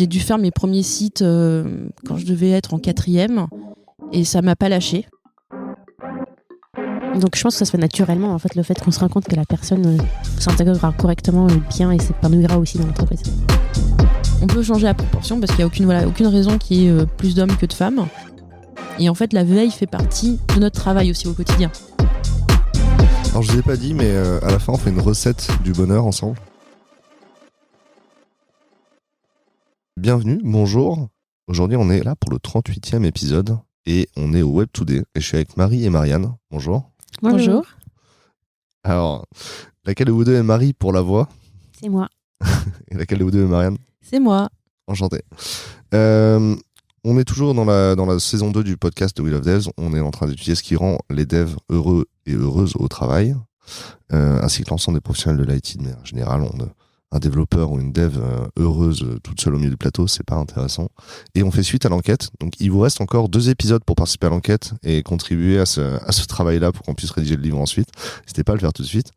J'ai dû faire mes premiers sites quand je devais être en 4e et ça m'a pas lâché. Donc je pense que ça se fait naturellement, en fait, le fait qu'on se rend compte que la personne s'intégrera correctement et bien et s'épanouira aussi dans l'entreprise. On peut changer la proportion parce qu'il n'y a aucune raison qu'il y ait plus d'hommes que de femmes. Et en fait, la veille fait partie de notre travail aussi au quotidien. Alors je vous ai pas dit, mais à la fin on fait une recette du bonheur ensemble. Bienvenue, bonjour. Aujourd'hui on est là pour le 38e épisode et on est au Web Today et je suis avec Marie et Marianne. Bonjour. Bonjour. Alors, laquelle de vous deux est Marie pour la voix? C'est moi. Et laquelle de vous deux est Marianne? C'est moi. Enchanté. On est toujours dans la saison 2 du podcast de We Love Devs. On est en train d'étudier ce qui rend les devs heureux et heureuses au travail, ainsi que l'ensemble des professionnels de l'IT de manière générale. Un développeur ou une dev heureuse toute seule au milieu du plateau, c'est pas intéressant. Et on fait suite à l'enquête. Donc il vous reste encore 2 épisodes pour participer à l'enquête et contribuer à ce travail-là pour qu'on puisse rédiger le livre ensuite. N'hésitez pas à le faire tout de suite.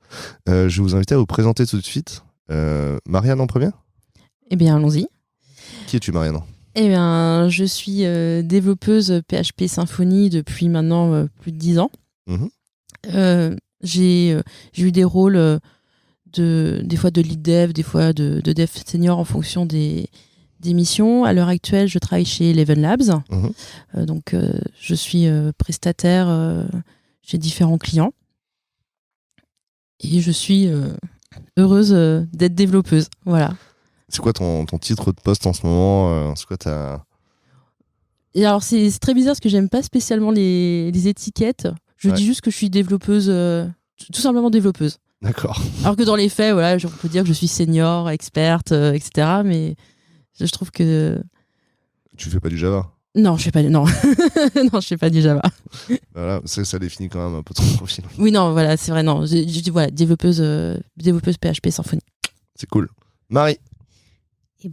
Je vais vous inviter à vous présenter tout de suite. Marianne en première? Eh bien, allons-y. Qui es-tu, Marianne? Eh bien, je suis développeuse PHP Symfony depuis maintenant plus de 10 ans. J'ai eu des rôles des fois de lead dev, des fois de dev senior en fonction des missions. À l'heure actuelle, je travaille chez Eleven Labs. Donc, je suis prestataire chez différents clients. Et je suis heureuse d'être développeuse. Voilà. C'est quoi ton titre de poste en ce moment? C'est quoi Et alors, c'est très bizarre parce que j'aime pas spécialement les étiquettes. Je dis juste que je suis développeuse, tout simplement développeuse. D'accord. Alors que dans les faits, voilà, on peut dire que je suis senior, experte, etc. Mais je trouve que... Tu fais pas du Java? Non, je fais pas non, je fais pas du Java. Voilà, ça définit quand même un peu ton profil. Oui, non, voilà, c'est vrai, non. Je dis voilà, développeuse PHP Symfony. C'est cool. Marie? Et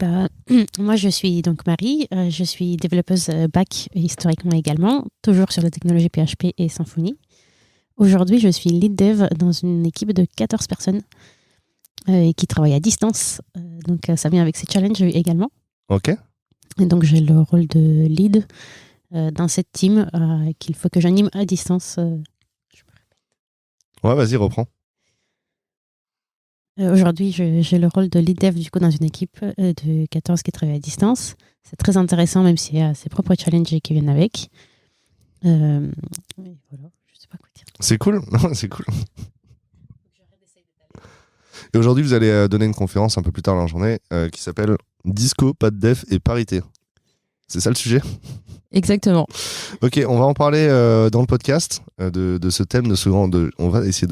moi je suis donc Marie, je suis développeuse back historiquement également, toujours sur la technologie PHP et Symfony. Aujourd'hui, je suis lead dev dans une équipe de 14 personnes qui travaillent à distance. Donc, ça vient avec ses challenges également. Ok. Et donc, j'ai le rôle de lead dans cette team qu'il faut que j'anime à distance. Ouais, vas-y, reprends. Aujourd'hui, j'ai le rôle de lead dev du coup, dans une équipe de 14 qui travaille à distance. C'est très intéressant, même s'il y a ses propres challenges qui viennent avec. Voilà. C'est cool, c'est cool. Et aujourd'hui, vous allez donner une conférence un peu plus tard dans la journée qui s'appelle Disco, pas de def et parité. C'est ça le sujet? Exactement. Ok, on va en parler dans le podcast de ce thème, on va essayer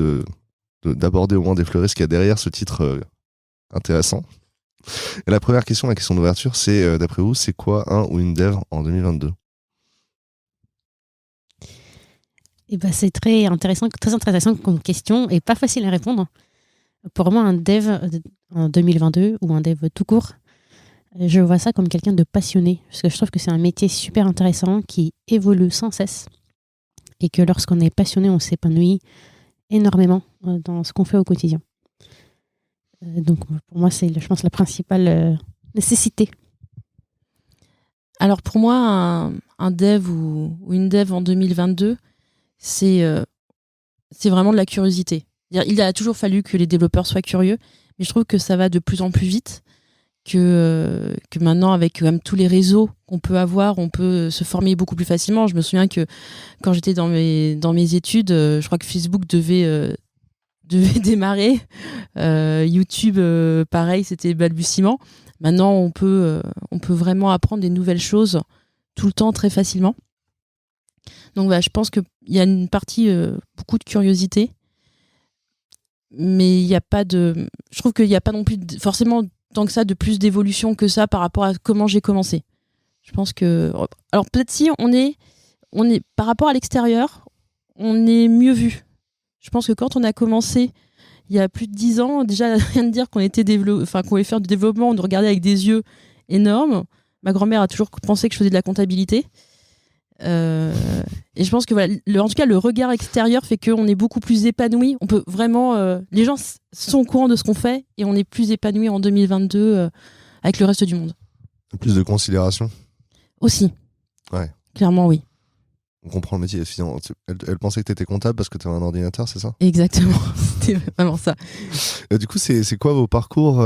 d'aborder au moins d'effleurer ce qu'il y a derrière ce titre intéressant. Et la première question, la question d'ouverture, c'est d'après vous, c'est quoi un ou une dev en 2022? C'est très intéressant comme question et pas facile à répondre. Pour moi, un dev en 2022 ou un dev tout court, je vois ça comme quelqu'un de passionné parce que je trouve que c'est un métier super intéressant qui évolue sans cesse et que lorsqu'on est passionné, on s'épanouit énormément dans ce qu'on fait au quotidien. Donc pour moi, c'est, je pense, la principale nécessité. Alors pour moi, un dev ou une dev en 2022, c'est vraiment de la curiosité. Il a toujours fallu que les développeurs soient curieux, mais je trouve que ça va de plus en plus vite, que maintenant, avec quand même tous les réseaux qu'on peut avoir, on peut se former beaucoup plus facilement. Je me souviens que quand j'étais dans mes études, je crois que Facebook devait démarrer. YouTube, pareil, c'était balbutiement. Maintenant, on peut vraiment apprendre des nouvelles choses tout le temps, très facilement. Donc je pense qu'il y a une partie, beaucoup de curiosité, mais je trouve qu'il n'y a pas non plus forcément tant que ça de plus d'évolution que ça par rapport à comment j'ai commencé. Je pense que... Alors peut-être si on est par rapport à l'extérieur, on est mieux vu. Je pense que quand on a commencé il y a plus de 10 ans, déjà rien de dire qu'on voulait faire du développement, on nous regardait avec des yeux énormes. Ma grand-mère a toujours pensé que je faisais de la comptabilité. Et je pense que voilà, en tout cas le regard extérieur fait qu'on est beaucoup plus épanoui. On peut vraiment, les gens sont au courant de ce qu'on fait et on est plus épanoui en 2022 avec le reste du monde. Plus de considération. Aussi. Ouais. Clairement, oui. On comprend le métier. Elle pensait que tu étais comptable parce que tu avais un ordinateur, c'est ça? Exactement. C'était vraiment ça. Du coup, c'est quoi vos parcours?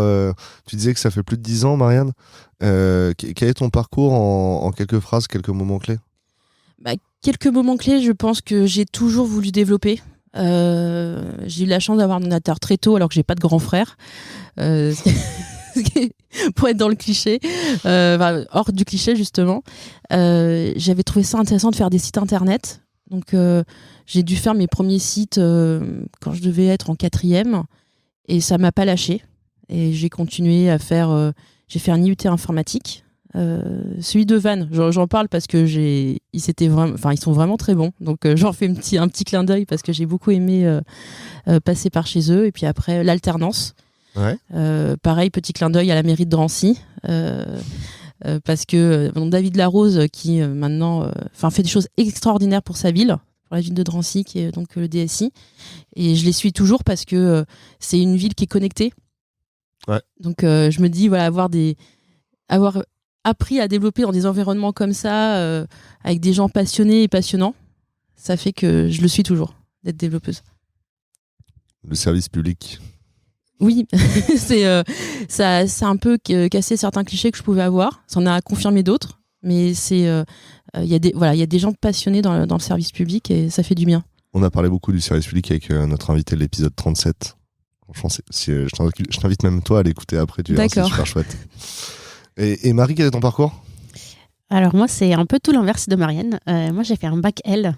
Tu disais que ça fait plus de 10 ans, Marianne. Quel est ton parcours en quelques phrases, quelques moments clés? Quelques moments clés, je pense que j'ai toujours voulu développer. J'ai eu la chance d'avoir un ordinateur très tôt alors que j'ai pas de grand frère. Pour être dans le cliché, hors du cliché justement, j'avais trouvé ça intéressant de faire des sites internet. Donc j'ai dû faire mes premiers sites quand je devais être en 4e et ça m'a pas lâché. Et j'ai continué à faire. J'ai fait un IUT informatique. Celui de Vannes, j'en parle parce que ils sont vraiment très bons. Donc j'en fais un petit clin d'œil parce que j'ai beaucoup aimé passer par chez eux. Et puis après l'alternance. Ouais. Pareil, petit clin d'œil à la mairie de Drancy. Parce que David Larose qui maintenant fait des choses extraordinaires pour sa ville, pour la ville de Drancy qui est donc le DSI, et je les suis toujours parce que c'est une ville qui est connectée. Ouais. Donc je me dis voilà, avoir appris à développer dans des environnements comme ça avec des gens passionnés et passionnants, ça fait que je le suis toujours d'être développeuse. Le service public. Oui, ça a un peu cassé certains clichés que je pouvais avoir. Ça en a confirmé d'autres, mais il y a des gens passionnés dans le service public et ça fait du bien. On a parlé beaucoup du service public avec notre invité de l'épisode 37. Franchement, je t'invite même toi à l'écouter après, tu verras, c'est super chouette. Et Marie, quel est ton parcours? Alors moi, c'est un peu tout l'inverse de Marianne. Moi, j'ai fait un bac L.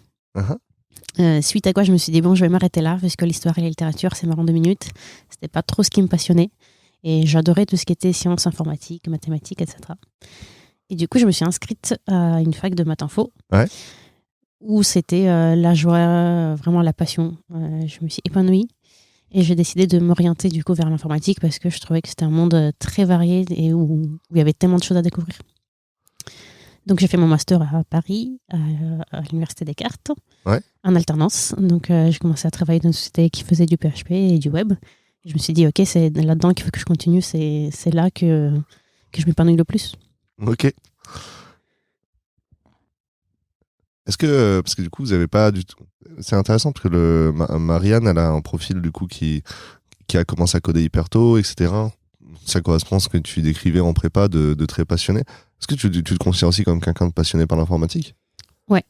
Suite à quoi je me suis dit bon, je vais m'arrêter là parce que l'histoire et la littérature c'est marrant 2 minutes, c'était pas trop ce qui me passionnait et j'adorais tout ce qui était sciences informatiques, mathématiques, etc. Et du coup je me suis inscrite à une fac de maths info où c'était la joie, vraiment la passion. Je me suis épanouie et j'ai décidé de m'orienter du coup vers l'informatique parce que je trouvais que c'était un monde très varié et où il y avait tellement de choses à découvrir. Donc j'ai fait mon master à Paris, à l'université Descartes, en alternance. Donc j'ai commencé à travailler dans une société qui faisait du PHP et du web. Et je me suis dit, ok, c'est là-dedans qu'il faut que je continue, c'est là que je m'épanouis le plus. Ok. Est-ce que, parce que du coup, vous n'avez pas du tout... C'est intéressant parce que Marianne, elle a un profil du coup qui a commencé à coder hyper tôt, etc. Ça correspond à ce que tu décrivais en prépa de très passionné. Est-ce que tu te considères aussi comme quelqu'un de passionné par l'informatique? Ouais.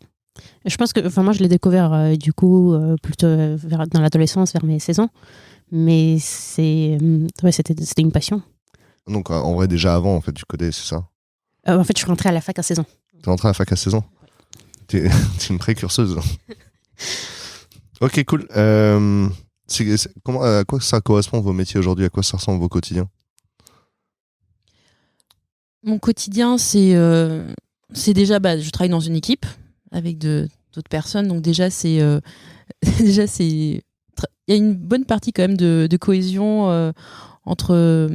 Je pense que, moi, je l'ai découvert du coup plutôt dans l'adolescence, vers mes 16 ans. Mais c'était une passion. Donc en vrai, déjà avant, en fait, tu codais, c'est ça? En fait, je suis rentrée à la fac à 16 ans. T'es rentrée à la fac à 16 ans? T'es une précurseuse. Ok, cool. À quoi ça correspond vos métiers aujourd'hui? À quoi ça ressemble vos quotidiens? Mon quotidien, c'est déjà, je travaille dans une équipe avec d'autres personnes, donc déjà il y a une bonne partie quand même de cohésion entre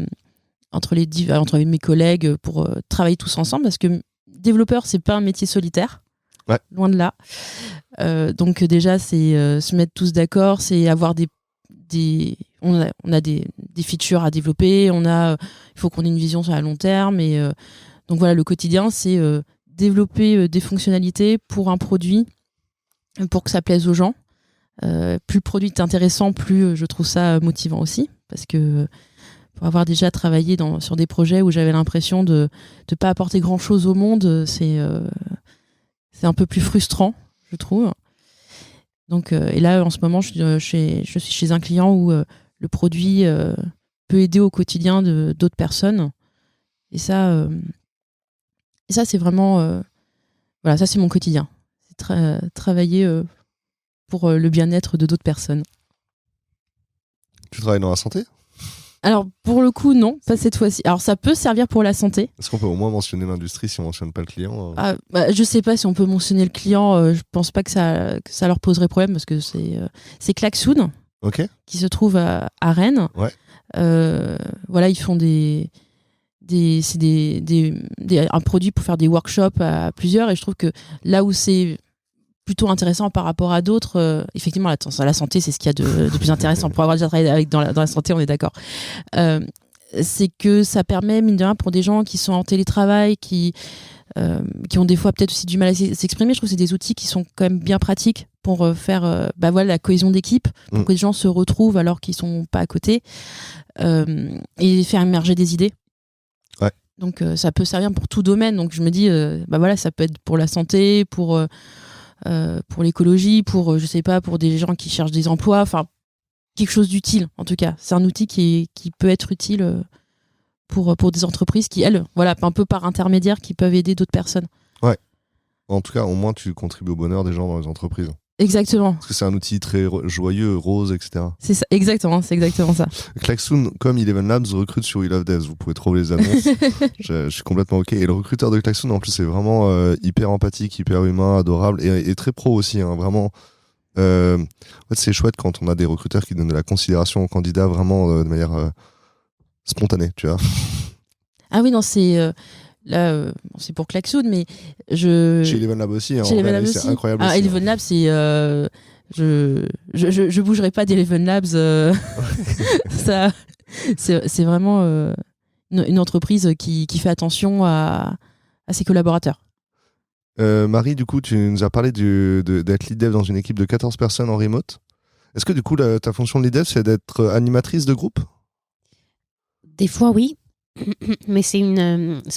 mes collègues pour travailler tous ensemble, parce que développeur, c'est pas un métier solitaire, loin de là. Donc déjà, c'est se mettre tous d'accord, c'est avoir on a des features à développer, il faut qu'on ait une vision sur la long terme, et donc voilà, le quotidien, c'est développer des fonctionnalités pour un produit, pour que ça plaise aux gens. Plus le produit est intéressant, plus je trouve ça motivant aussi, parce que pour avoir déjà travaillé sur des projets où j'avais l'impression de ne pas apporter grand chose au monde, c'est un peu plus frustrant, je trouve. Donc, et là, en ce moment, je suis chez un client où le produit peut aider au quotidien d'autres personnes. Et ça c'est vraiment... voilà, ça, c'est mon quotidien. C'est travailler pour le bien-être de d'autres personnes. Tu travailles dans la santé? Alors, pour le coup, non, pas cette fois-ci. Alors, ça peut servir pour la santé. Est-ce qu'on peut au moins mentionner l'industrie si on ne mentionne pas le client? Je sais pas si on peut mentionner le client. Je pense pas que ça leur poserait problème, parce que c'est Klaxoon, qui se trouve à Rennes. Ouais. Voilà, ils font un produit pour faire des workshops à plusieurs, et je trouve que là où c'est plutôt intéressant par rapport à d'autres, effectivement la santé, c'est ce qu'il y a de plus intéressant pour avoir déjà travaillé dans la santé, on est d'accord. c'est que ça permet, mine de rien, pour des gens qui sont en télétravail, qui ont des fois peut-être aussi du mal à s'exprimer, je trouve que c'est des outils qui sont quand même bien pratiques pour faire la cohésion d'équipe, pour que les gens se retrouvent alors qu'ils sont pas à côté, et faire émerger des idées. Ouais. Donc ça peut servir pour tout domaine. Donc je me dis, ça peut être pour la santé, pour l'écologie, pour je sais pas, pour des gens qui cherchent des emplois, enfin quelque chose d'utile en tout cas. C'est un outil qui peut être utile pour des entreprises qui, elles, voilà, un peu par intermédiaire, qui peuvent aider d'autres personnes. Ouais. En tout cas, au moins tu contribues au bonheur des gens dans les entreprises. Exactement. Parce que c'est un outil très joyeux, rose, etc. C'est ça, exactement, c'est exactement ça. Klaxoon, comme Eleven Labs, recrute sur We Love Devs. Vous pouvez trouver les annonces. je suis complètement OK. Et le recruteur de Klaxoon, en plus, c'est vraiment hyper empathique, hyper humain, adorable et très pro aussi. Hein, vraiment. En fait, c'est chouette quand on a des recruteurs qui donnent de la considération aux candidats vraiment de manière spontanée, tu vois. Ah oui, non, c'est... Là, c'est pour Klaxoon, mais je... Chez Eleven Labs aussi, hein, Chez Eleven Labs c'est aussi. incroyable. Ah, aussi, Eleven Labs, c'est... je bougerai pas d'Eleven Labs. Ça, c'est vraiment une entreprise qui fait attention à ses collaborateurs. Marie, du coup, tu nous as parlé d'être lead dev dans une équipe de 14 personnes en remote. Est-ce que du coup, ta fonction de lead dev, c'est d'être animatrice de groupe ? Des fois, oui. Mais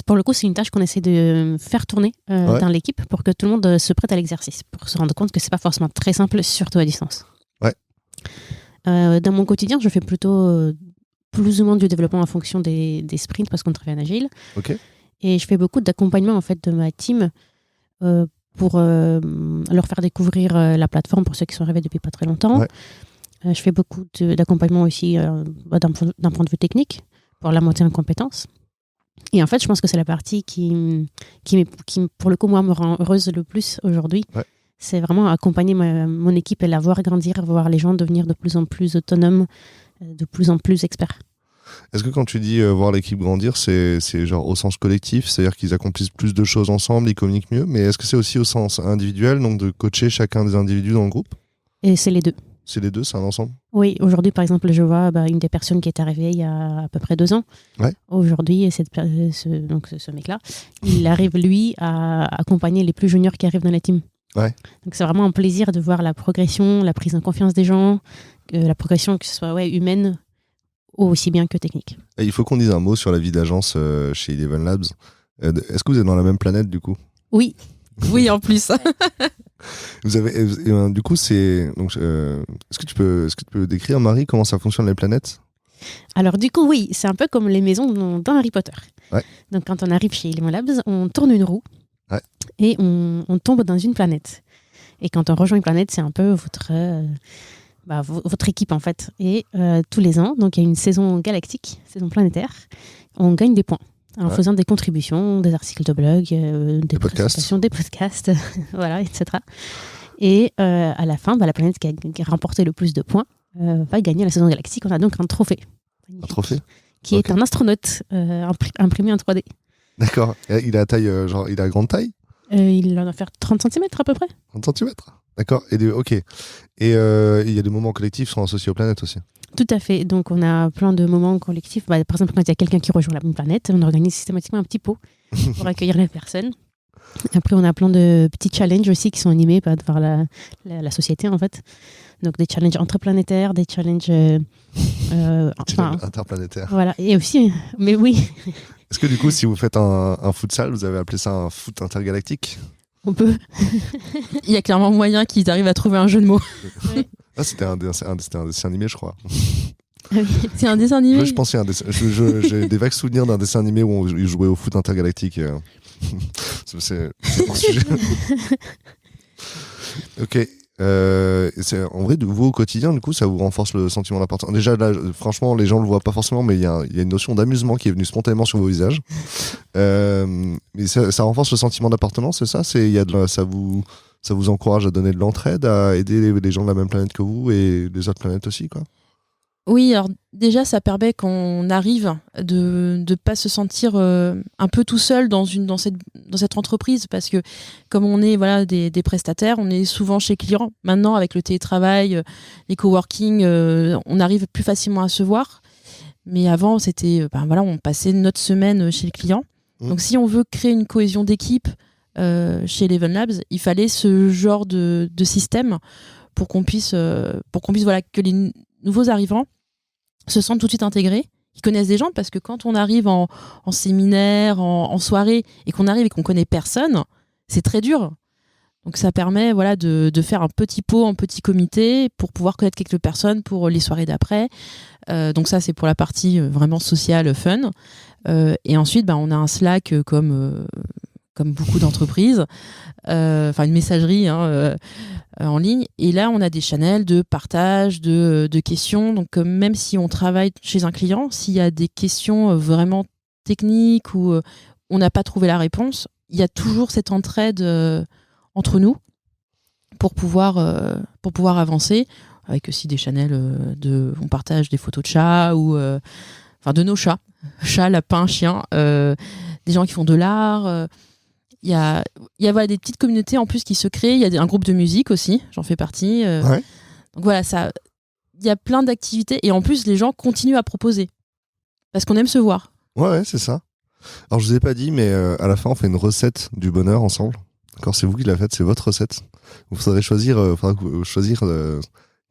pour le coup, c'est une tâche qu'on essaie de faire tourner dans l'équipe pour que tout le monde se prête à l'exercice, pour se rendre compte que c'est pas forcément très simple, surtout à distance. Ouais. Dans mon quotidien, je fais plutôt plus ou moins du développement en fonction des sprints parce qu'on travaille en agile. Ok. Et je fais beaucoup d'accompagnement en fait de ma team pour leur faire découvrir la plateforme pour ceux qui sont arrivés depuis pas très longtemps. Ouais. Je fais beaucoup d'accompagnement aussi d'un point de vue technique pour la montée en compétences. Et en fait, je pense que c'est la partie qui pour le coup, moi, me rend heureuse le plus aujourd'hui. Ouais. C'est vraiment accompagner mon équipe et la voir grandir, voir les gens devenir de plus en plus autonomes, de plus en plus experts. Est-ce que quand tu dis voir l'équipe grandir, c'est genre au sens collectif, c'est-à-dire qu'ils accomplissent plus de choses ensemble, ils communiquent mieux, mais est-ce que c'est aussi au sens individuel, donc de coacher chacun des individus dans le groupe ? Et c'est les deux. C'est les deux, c'est un ensemble ? Oui, aujourd'hui, par exemple, je vois une des personnes qui est arrivée il y a à peu près 2 ans. Ouais. Aujourd'hui, ce mec-là, il arrive, lui, à accompagner les plus juniors qui arrivent dans la team. Ouais. Donc, c'est vraiment un plaisir de voir la progression, la prise en confiance des gens, la progression, que ce soit humaine, aussi bien que technique. Et il faut qu'on dise un mot sur la vie d'agence chez Eleven Labs. Est-ce que vous êtes dans la même planète, du coup ? Oui. Oui, en plus. Vous avez, du coup, est-ce que tu peux décrire, Marie, comment ça fonctionne les planètes ? Alors du coup, oui, c'est un peu comme les maisons dans Harry Potter. Ouais. Donc quand on arrive chez Eleven Labs, on tourne une roue et on tombe dans une planète. Et quand on rejoint une planète, c'est un peu votre équipe en fait. Et tous les ans, donc il y a une saison galactique, saison planétaire, on gagne des points. En faisant des contributions, des articles de blog, des présentations, des podcasts, voilà, etc. Et à la fin, la planète qui a remporté le plus de points va gagner la saison galactique. On a donc un trophée. Un trophée ? Qui est un astronaute imprimé en 3D. D'accord. Et il a taille, il a grande taille ? Il en a fait 30 cm à peu près. 30 cm ? D'accord. Ok. Et il y a des moments collectifs qui sont associés aux planètes aussi ? Tout à fait. Donc, on a plein de moments collectifs. Par exemple, quand il y a quelqu'un qui rejoint la même planète, on organise systématiquement un petit pot pour accueillir les personnes. Après, on a plein de petits challenges aussi qui sont animés par la société, en fait. Donc, des challenges interplanétaires, des challenges... interplanétaires. Voilà. Et aussi... Mais oui. Est-ce que du coup, si vous faites un futsal, vous avez appelé ça un foot intergalactique ? On peut. Il y a clairement moyen qu'ils arrivent à trouver un jeu de mots. Oui. Ah, c'était un dessin animé, je crois. C'est un dessin animé. Oui, je pensais j'ai des vagues souvenirs d'un dessin animé où ils jouaient au foot intergalactique. C'est hors sujet. Ok. En vrai, vous au quotidien, du coup, ça vous renforce le sentiment d'appartenance. Déjà, là, franchement, les gens le voient pas forcément, mais il y a une notion d'amusement qui est venue spontanément sur vos visages. Mais ça renforce le sentiment d'appartenance, c'est ça ? Ça vous encourage à donner de l'entraide, à aider les gens de la même planète que vous et les autres planètes aussi, quoi ? Oui, alors déjà, ça permet qu'on arrive de ne pas se sentir un peu tout seul dans cette entreprise, parce que comme on est des prestataires, on est souvent chez clients. Maintenant, avec le télétravail, les coworking, on arrive plus facilement à se voir. Mais avant, c'était, on passait notre semaine chez le client. Donc, si on veut créer une cohésion d'équipe chez Eleven Labs, il fallait ce genre de système pour qu'on puisse, que les nouveaux arrivants se sentent tout de suite intégrés, qu'ils connaissent des gens, parce que quand on arrive en séminaire, en soirée, et qu'on arrive et qu'on connaît personne, c'est très dur. Donc ça permet de faire un petit pot, un petit comité pour pouvoir connaître quelques personnes pour les soirées d'après. Donc ça, c'est pour la partie vraiment sociale, fun. Et ensuite, on a un Slack comme beaucoup d'entreprises, une messagerie en ligne. Et là, on a des channels de partage, de questions. Donc même si on travaille chez un client, s'il y a des questions vraiment techniques ou on n'a pas trouvé la réponse, il y a toujours cette entraide entre nous pour pouvoir avancer, avec aussi des channels on partage des photos de chats ou de nos chats, lapins, chiens, des gens qui font de l'art. Il y a des petites communautés en plus qui se créent. Il y a un groupe de musique aussi, j'en fais partie. Ouais. Donc voilà, il y a plein d'activités et en plus les gens continuent à proposer parce qu'on aime se voir. Ouais, c'est ça. Alors je vous ai pas dit, mais à la fin on fait une recette du bonheur ensemble. D'accord, c'est vous qui la faites, c'est votre recette. Vous faudrait choisir,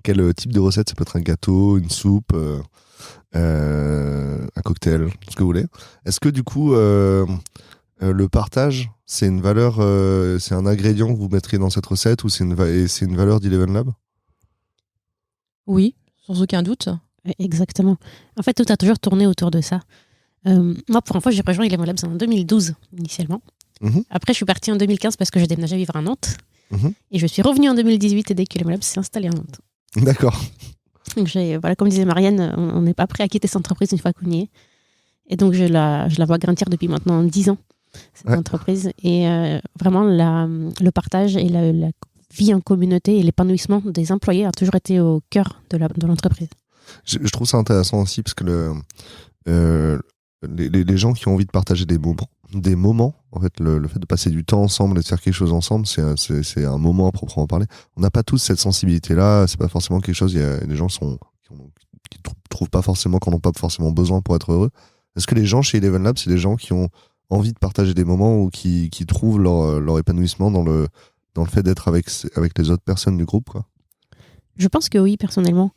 quel type de recette. Ça peut être un gâteau, une soupe, un cocktail, ce que vous voulez. Est-ce que du coup, le partage, c'est une valeur, c'est un ingrédient que vous mettriez dans cette recette ou c'est une valeur d'Eleven Lab ? Oui, sans aucun doute. Exactement. En fait, tout a toujours tourné autour de ça. Moi, pour une fois, j'ai rejoint Eleven Labs en 2012, initialement. Après, je suis partie en 2015 parce que j'ai déménagé vivre à Nantes. Et je suis revenue en 2018 et dès que Eleven Labs s'est installé à Nantes. D'accord. Donc, comme disait Marianne, on n'est pas prêt à quitter cette entreprise une fois qu'on y est. Et donc, je la vois grandir depuis maintenant 10 ans, cette entreprise. Et vraiment, le partage et la vie en communauté et l'épanouissement des employés a toujours été au cœur de l'entreprise. Je trouve ça intéressant aussi parce que les gens qui ont envie de partager des moments, en fait, le fait de passer du temps ensemble et de faire quelque chose ensemble, c'est un moment à proprement parler. On n'a pas tous cette sensibilité-là, c'est pas forcément quelque chose, il y a des gens qui trouvent pas forcément, qui n'en ont pas forcément besoin pour être heureux. Est-ce que les gens chez Eleven Labs, c'est des gens qui ont envie de partager des moments ou qui trouvent leur épanouissement dans le fait d'être avec les autres personnes du groupe, quoi ? Je pense que oui, personnellement.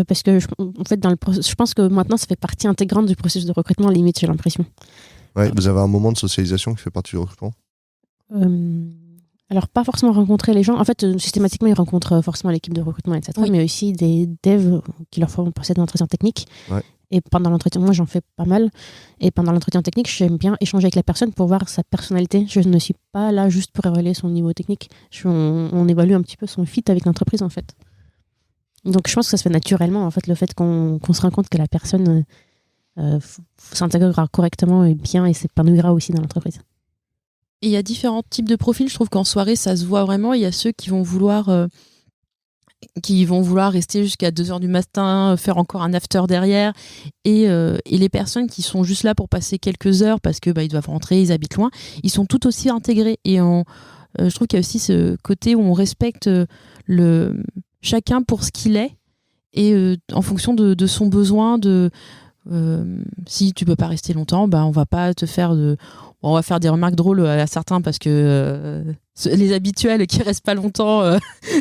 Parce que, en fait, je pense que maintenant, ça fait partie intégrante du processus de recrutement, limite, j'ai l'impression. Ouais, vous avez un moment de socialisation qui fait partie du recrutement ? Alors, pas forcément rencontrer les gens. En fait, systématiquement, ils rencontrent forcément l'équipe de recrutement, etc. Oui. Mais aussi des devs qui leur font passer des entretiens techniques. Ouais. Et pendant l'entretien, moi, j'en fais pas mal. Et pendant l'entretien technique, j'aime bien échanger avec la personne pour voir sa personnalité. Je ne suis pas là juste pour évaluer son niveau technique. On évalue un petit peu son fit avec l'entreprise, en fait. Donc, je pense que ça se fait naturellement, en fait, le fait qu'on se rend compte que la personne s'intégrera correctement et bien et s'épanouira aussi dans l'entreprise. Et il y a différents types de profils. Je trouve qu'en soirée, ça se voit vraiment. Il y a ceux qui vont vouloir rester jusqu'à 2h du matin, faire encore un after derrière. Et les personnes qui sont juste là pour passer quelques heures parce que ils doivent rentrer, ils habitent loin, ils sont tout aussi intégrés. Et je trouve qu'il y a aussi ce côté où on respecte chacun pour ce qu'il est et en fonction de son besoin. Si tu peux pas rester longtemps, on va pas te faire on va faire des remarques drôles à certains parce que les habituels qui restent pas longtemps,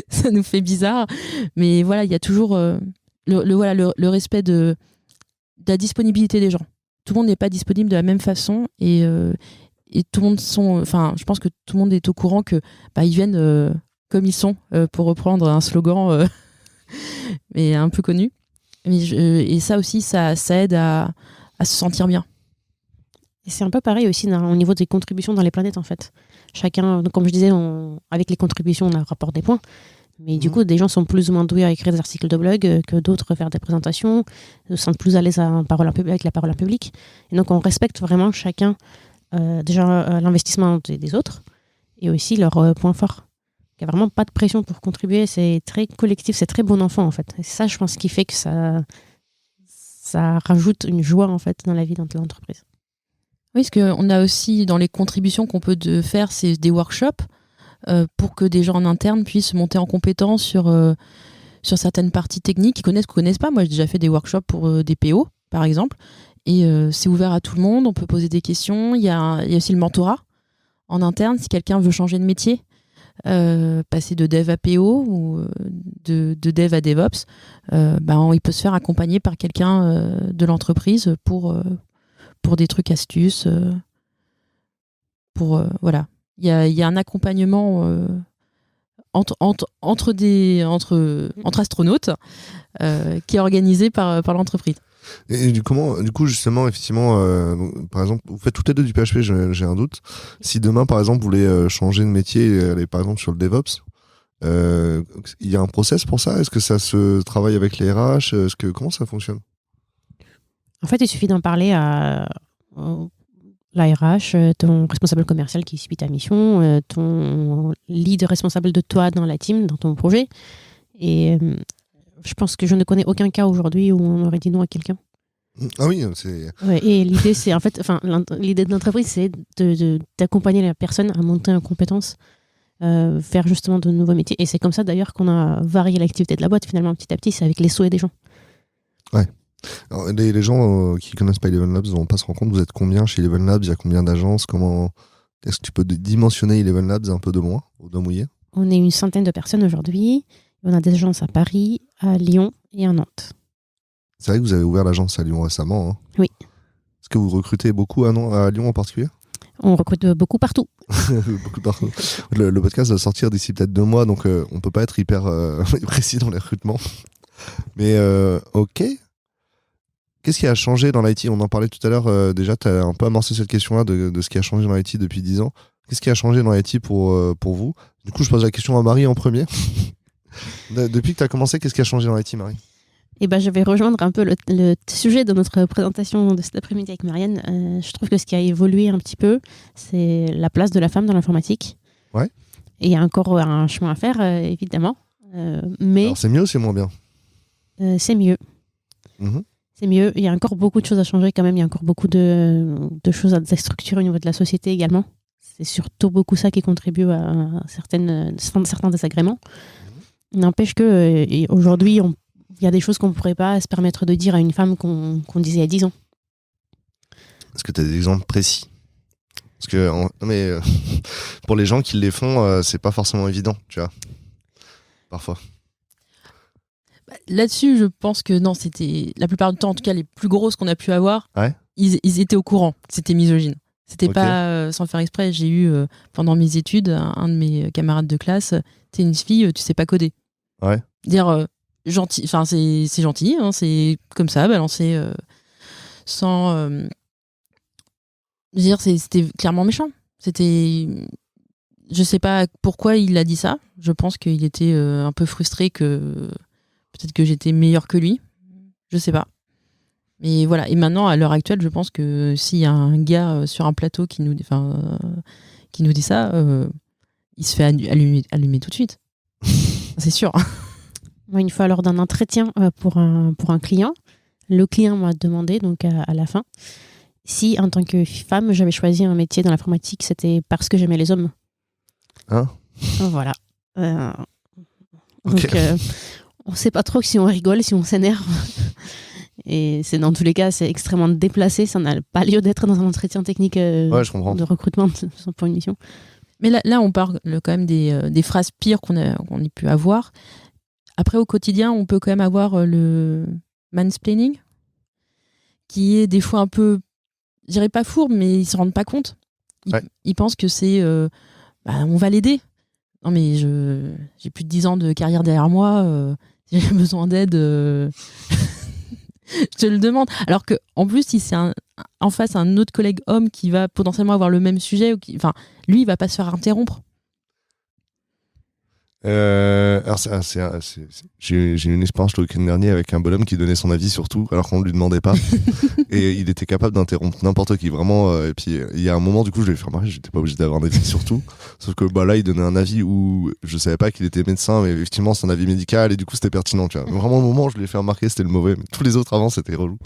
ça nous fait bizarre. Mais voilà, il y a toujours le respect de la disponibilité des gens. Tout le monde n'est pas disponible de la même façon et tout le monde je pense que tout le monde est au courant que ils viennent comme ils sont, pour reprendre un slogan mais un peu connu. Et ça aussi, ça aide à se sentir bien. Et c'est un peu pareil aussi au niveau des contributions dans les planètes, en fait. Chacun, comme je disais, avec les contributions, on a un rapport des points. Mais du coup, des gens sont plus ou moins doués à écrire des articles de blog que d'autres faire des présentations, se sentent plus à l'aise avec la parole en public. Et donc, on respecte vraiment chacun, déjà l'investissement des autres et aussi leurs points forts. Il n'y a vraiment pas de pression pour contribuer, c'est très collectif, c'est très bon enfant en fait. Et ça, je pense, qui fait que ça rajoute une joie en fait dans la vie de l'entreprise. Oui, parce qu'on a aussi dans les contributions qu'on peut faire, c'est des workshops pour que des gens en interne puissent monter en compétence sur certaines parties techniques qu'ils connaissent ou connaissent pas. Moi, j'ai déjà fait des workshops pour des PO par exemple. Et c'est ouvert à tout le monde, on peut poser des questions. Il y a aussi le mentorat en interne, si quelqu'un veut changer de métier, passer de dev à PO ou de dev à DevOps, il peut se faire accompagner par quelqu'un de l'entreprise pour des trucs astuces. Voilà. Il y a un accompagnement entre astronautes qui est organisé par l'entreprise. Et du coup, justement, effectivement, par exemple, vous faites toutes les deux du PHP, j'ai un doute. Si demain, par exemple, vous voulez changer de métier et aller, par exemple, sur le DevOps, il y a un process pour ça? Est-ce que ça se travaille avec les RH? Comment ça fonctionne? En fait, il suffit d'en parler à la RH, ton responsable commercial qui suit ta mission, ton lead responsable de toi dans la team, dans ton projet. Et je pense que je ne connais aucun cas aujourd'hui où on aurait dit non à quelqu'un. Ah oui, c'est... Ouais, et l'idée, c'est l'idée de l'entreprise, c'est d'accompagner la personne à monter en compétences, faire justement de nouveaux métiers. Et c'est comme ça d'ailleurs qu'on a varié l'activité de la boîte finalement petit à petit, c'est avec les souhaits des gens. Ouais. Alors, les gens qui connaissent pas Eleven Labs vont pas se rendre compte, vous êtes combien chez Eleven Labs? Il y a combien d'agences? Est-ce que tu peux dimensionner Eleven Labs un peu de loin, au doigt mouillé? On est une centaine de personnes aujourd'hui. On a des agences à Paris, à Lyon et à Nantes. C'est vrai que vous avez ouvert l'agence à Lyon récemment. Hein. Oui. Est-ce que vous recrutez beaucoup à Lyon en particulier? On recrute beaucoup partout. Beaucoup partout. Le podcast va sortir d'ici peut-être 2 mois, donc on peut pas être hyper précis dans les recrutements. Mais ok. Qu'est-ce qui a changé dans l'IT? On en parlait tout à l'heure. Déjà, tu as un peu amorcé cette question-là de ce qui a changé dans l'IT depuis 10 ans. Qu'est-ce qui a changé dans l'IT pour vous? Du coup, je pose la question à Marie en premier. Depuis que tu as commencé, qu'est-ce qui a changé dans l'IT, Marie? Je vais rejoindre un peu le sujet de notre présentation de cet après-midi avec Marianne. Je trouve que ce qui a évolué un petit peu, c'est la place de la femme dans l'informatique. Ouais. Et il y a encore un chemin à faire, évidemment. Mais alors, c'est mieux ou c'est moins bien? C'est mieux. Mm-hmm. C'est mieux. Il y a encore beaucoup de choses à changer quand même. Il y a encore beaucoup de choses à déstructurer au niveau de la société également. C'est surtout beaucoup ça qui contribue à certains désagréments. N'empêche que aujourd'hui, il y a des choses qu'on ne pourrait pas se permettre de dire à une femme qu'on disait il y a 10 ans. Est-ce que tu as des exemples précis? Parce que pour les gens qui les font, c'est pas forcément évident, tu vois. Parfois. Là-dessus, je pense que non, c'était la plupart du temps, en tout cas les plus grosses qu'on a pu avoir, ouais. ils étaient au courant que c'était misogyne. C'était okay. pas sans faire exprès. J'ai eu pendant mes études un de mes camarades de classe, t'es une fille, tu sais pas coder. Ouais. Dire gentil, enfin c'est gentil, hein, c'est comme ça, balancer sans dire c'était clairement méchant. C'était, je sais pas pourquoi il a dit ça. Je pense qu'il était un peu frustré que peut-être que j'étais meilleure que lui. Je sais pas. Mais voilà. Et maintenant, à l'heure actuelle, je pense que s'il y a un gars sur un plateau qui nous dit ça, il se fait allumer tout de suite. C'est sûr. Une fois, lors d'un entretien pour un client, le client m'a demandé, donc à la fin, si en tant que femme, j'avais choisi un métier dans l'informatique, c'était parce que j'aimais les hommes. Hein? Voilà. Okay. Donc, on ne sait pas trop si on rigole, si on s'énerve. Et c'est dans tous les cas, c'est extrêmement déplacé. Ça n'a pas lieu d'être dans un entretien technique ouais, je comprends. de recrutement pour une mission. Mais là on parle quand même des phrases pires qu'on ait pu avoir. Après, au quotidien, on peut quand même avoir le mansplaining, qui est des fois un peu, je dirais pas fourbe, mais ils ne se rendent pas compte. Ils pensent que c'est on va l'aider. Non, mais j'ai plus de 10 ans de carrière derrière moi, si j'ai besoin d'aide, je te le demande. Alors qu'en plus, si c'est en face un autre collègue homme qui va potentiellement avoir le même sujet, lui, il va pas se faire interrompre. Alors j'ai eu une expérience le week-end dernier avec un bonhomme qui donnait son avis sur tout alors qu'on ne lui demandait pas et il était capable d'interrompre n'importe qui vraiment et puis il y a un moment du coup je lui ai fait remarquer j'étais pas obligé d'avoir un avis sur tout sauf que là il donnait un avis où je savais pas qu'il était médecin mais effectivement c'est un avis médical et du coup c'était pertinent tu vois. Vraiment au moment où je lui ai fait remarquer c'était le mauvais mais tous les autres avant c'était relou.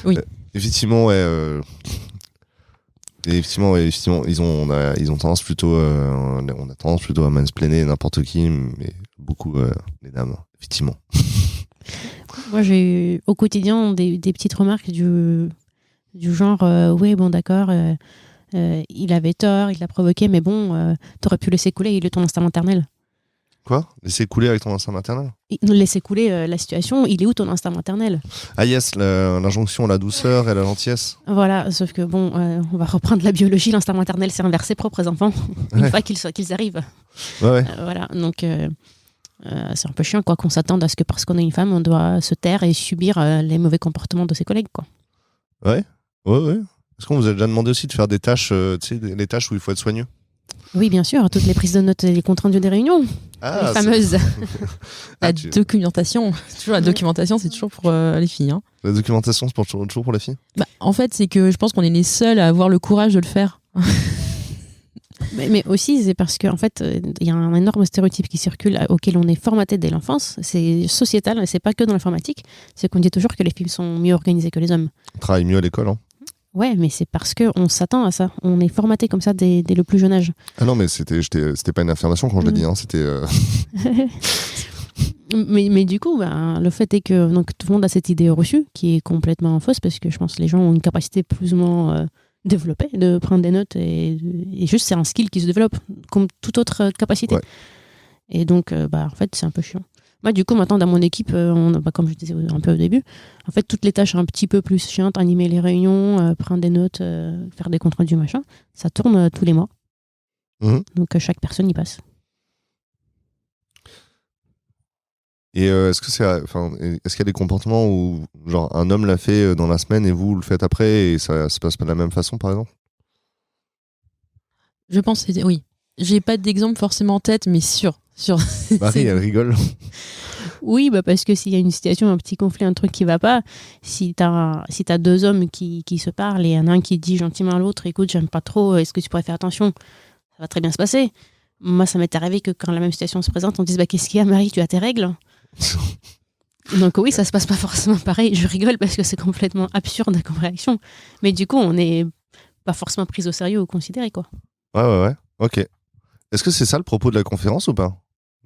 Oui. Effectivement ouais et effectivement, ils ont tendance plutôt, on a tendance plutôt à mansplainer n'importe qui, mais beaucoup les dames, effectivement. Moi, j'ai eu au quotidien des petites remarques du genre oui, bon, d'accord, il avait tort, il l'a provoqué, mais bon, t'aurais pu laisser couler, il est ton instinct maternel. Quoi? Laisser couler avec ton instinct maternel? Laisser couler la situation, il est où ton instinct maternel? Ah yes, l'injonction à la douceur et à la gentillesse. Voilà, sauf que bon, on va reprendre la biologie, l'instinct maternel, c'est envers ses propres enfants, une Ouais. fois qu'ils arrivent. Ouais. Voilà, donc c'est un peu chiant quoi, qu'on s'attende à ce que parce qu'on est une femme, on doit se taire et subir les mauvais comportements de ses collègues, quoi. Ouais. Est-ce qu'on vous a déjà demandé aussi de faire des tâches, tu sais, les tâches où il faut être soigneux? Oui, bien sûr, toutes les prises de notes et les comptes rendus des réunions, les fameuses. La documentation, toujours la documentation, c'est toujours pour les filles. Hein. La documentation, c'est toujours pour les filles? Bah, en fait, c'est que je pense qu'on est les seuls à avoir le courage de le faire. Mais aussi, c'est parce qu'en fait, il y a un énorme stéréotype qui circule auquel on est formaté dès l'enfance. C'est sociétal, et c'est pas que dans l'informatique. C'est qu'on dit toujours que les filles sont mieux organisées que les hommes. On travaille mieux à l'école, hein? Ouais, mais c'est parce qu'on s'attend à ça. On est formaté comme ça dès le plus jeune âge. Ah non, mais c'était pas une affirmation quand je l'ai dit, hein. C'était. mais du coup, le fait est que donc, tout le monde a cette idée reçue qui est complètement fausse parce que je pense que les gens ont une capacité plus ou moins développée de prendre des notes et juste c'est un skill qui se développe comme toute autre capacité. Ouais. Et donc, en fait, c'est un peu chiant. Moi, du coup, maintenant, dans mon équipe, comme je disais un peu au début, en fait, toutes les tâches un petit peu plus chiantes, animer les réunions, prendre des notes, faire des comptes rendus, machin, ça tourne tous les mois. Mhm. Donc, chaque personne y passe. Et est-ce qu'il y a des comportements où genre un homme l'a fait dans la semaine et vous le faites après et ça se passe pas de la même façon, par exemple? Je pense que oui. J'ai pas d'exemple forcément en tête, mais sûr. Marie, elle rigole. Oui, parce que s'il y a une situation, un petit conflit, un truc qui va pas, si t'as deux hommes qui se parlent et il y en a un qui dit gentiment à l'autre, écoute, j'aime pas trop, est-ce que tu pourrais faire attention? Ça va très bien se passer. Moi, ça m'est arrivé que quand la même situation se présente, on dise qu'est-ce qu'il y a, Marie, tu as tes règles? Donc oui, ça se passe pas forcément pareil. Je rigole parce que c'est complètement absurde comme réaction. Mais du coup, on n'est pas forcément pris au sérieux ou considéré, quoi. Ouais. Ok. Est-ce que c'est ça le propos de la conférence ou pas?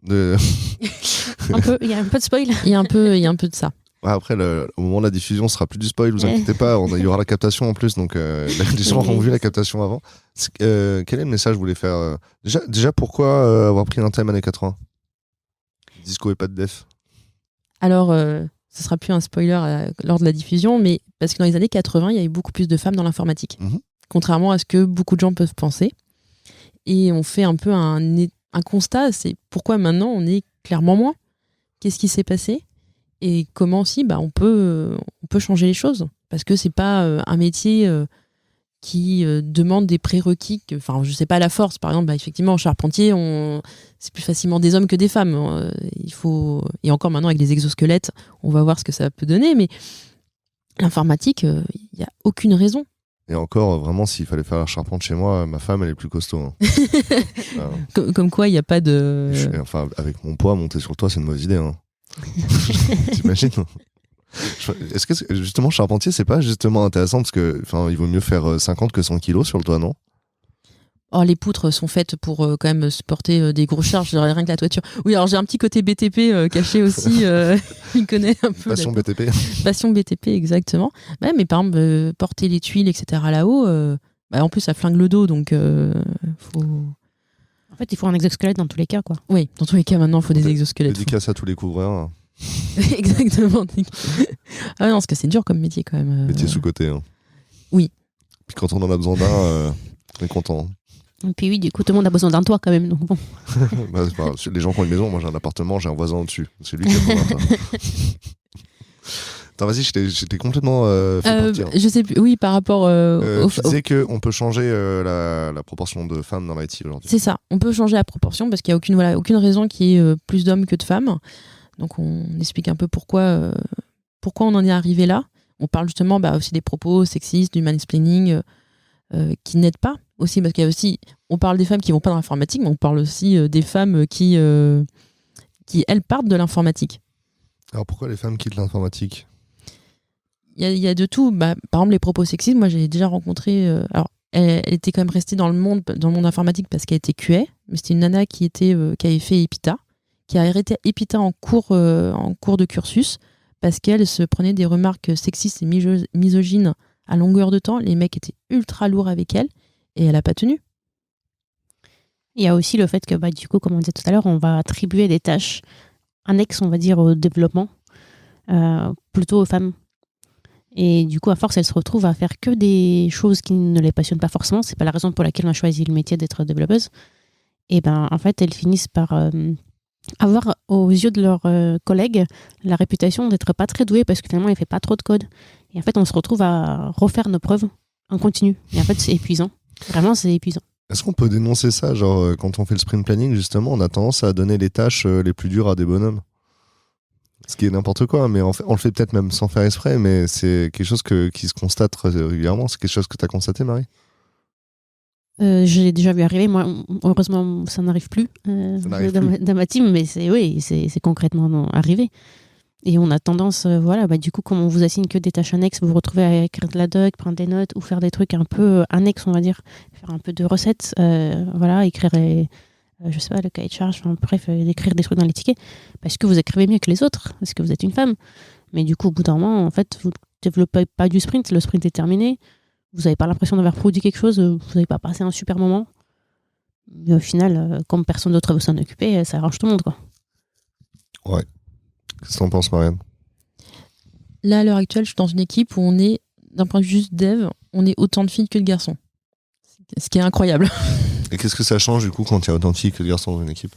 Un peu, il y a un peu de spoil. Il y a un peu de ça. Ouais, après, au moment de la diffusion, ce sera plus du spoil, vous inquiétez pas, il y aura la captation en plus, donc les gens auront vu la captation avant. Quel est le message que vous voulez faire déjà, pourquoi avoir pris un thème années 80? Disco et pas de def. Alors, ce sera plus un spoiler lors de la diffusion, mais parce que dans les années 80, il y avait beaucoup plus de femmes dans l'informatique. Mhm. Contrairement à ce que beaucoup de gens peuvent penser. Et on fait un peu un constat, c'est pourquoi maintenant on est clairement moins. Qu'est-ce qui s'est passé? Et comment aussi on peut changer les choses. Parce que c'est pas un métier qui demande des prérequis. Je sais pas, la force, par exemple, effectivement, en charpentier, c'est plus facilement des hommes que des femmes. Il faut... Et encore maintenant, avec les exosquelettes, on va voir ce que ça peut donner. Mais l'informatique, il n'y a aucune raison. Et encore, vraiment, s'il fallait faire la charpente chez moi, ma femme, elle est plus costaud. Hein. Comme quoi, il n'y a pas de... Avec mon poids, monter sur le toit, c'est une mauvaise idée. Hein. T'imagines? Est-ce que justement charpentier c'est pas justement intéressant parce que il vaut mieux faire 50 que 100 kilos sur le toit, non? Oh, les poutres sont faites pour quand même supporter des grosses charges, rien que la toiture. Oui, alors j'ai un petit côté BTP caché aussi. Il connaît un peu. Passion BTP. Passion BTP, exactement. Ouais, mais par exemple, porter les tuiles, etc. là-haut, en plus ça flingue le dos, donc faut... En fait, il faut un exosquelette dans tous les cas, quoi. Oui, dans tous les cas, maintenant, il faut des exosquelettes. Dédicace à tous les couvreurs. Exactement. Ah non, parce que c'est dur comme métier quand même. Métier sous-côté. Hein. Oui. Puis quand on en a besoin d'un, on est content. Et puis oui, du coup, tout le monde a besoin d'un toit quand même, donc bon. Les gens qui ont une maison, moi j'ai un appartement, j'ai un voisin au-dessus. C'est lui qui a un toit. Attends, vas-y, j'étais complètement fait partir. Je sais plus. Oui, par rapport tu disais qu'on peut changer la proportion de femmes dans l'IT aujourd'hui. C'est ça. On peut changer la proportion parce qu'il n'y a aucune raison qu'il y ait plus d'hommes que de femmes. Donc on explique un peu pourquoi on en est arrivé là. On parle justement aussi des propos sexistes, du mansplaining qui n'aident pas aussi, parce qu'il y a aussi, on parle des femmes qui vont pas dans l'informatique, mais on parle aussi des femmes qui elles partent de l'informatique. Alors pourquoi les femmes quittent l'informatique? Il y a de tout. Par exemple, les propos sexistes, moi j'ai déjà rencontré. Alors elle était quand même restée dans le monde informatique parce qu'elle était QA, mais c'était une nana qui avait fait EPITA, qui a arrêté EPITA en cours de cursus parce qu'elle se prenait des remarques sexistes et misogynes à longueur de temps. Les mecs étaient ultra lourds avec elle et elle a pas tenu. Il y a aussi le fait que, du coup, comme on disait tout à l'heure, on va attribuer des tâches annexes, on va dire, au développement, plutôt aux femmes. Et du coup, à force, elles se retrouvent à faire que des choses qui ne les passionnent pas forcément. C'est pas la raison pour laquelle on a choisi le métier d'être développeuse. Et en fait, elles finissent par avoir, aux yeux de leurs collègues, la réputation d'être pas très douées parce que finalement, elles ne font pas trop de code. Et en fait, on se retrouve à refaire nos preuves en continu. Et en fait, c'est épuisant. Vraiment, c'est épuisant. Est-ce qu'on peut dénoncer ça, genre quand on fait le sprint planning, justement, on a tendance à donner les tâches les plus dures à des bonhommes? Ce qui est n'importe quoi, mais en fait, on le fait peut-être même sans faire exprès, mais c'est quelque chose qui se constate régulièrement. C'est quelque chose que tu as constaté, Marie? Je l'ai déjà vu arriver. Moi, heureusement, ça n'arrive plus dans ma team, mais c'est concrètement arrivé. Et on a tendance, du coup, comme on vous assigne que des tâches annexes, vous vous retrouvez à écrire de la doc, prendre des notes ou faire des trucs un peu annexes, on va dire, faire un peu de recettes, écrire, je sais pas, le cahier de charge, écrire des trucs dans les tickets, parce que vous écrivez mieux que les autres, parce que vous êtes une femme. Mais du coup, au bout d'un moment, en fait, vous ne développez pas du sprint, le sprint est terminé, vous n'avez pas l'impression d'avoir produit quelque chose, vous n'avez pas passé un super moment. Mais au final, comme personne d'autre veut s'en occuper, ça arrange tout le monde, quoi. Ouais. Qu'est-ce que t'en penses, Marianne? Là, à l'heure actuelle, je suis dans une équipe où on est, d'un point de vue juste dev, on est autant de filles que de garçons. Ce qui est incroyable. Et qu'est-ce que ça change, du coup, quand il y a autant de filles que de garçons dans une équipe?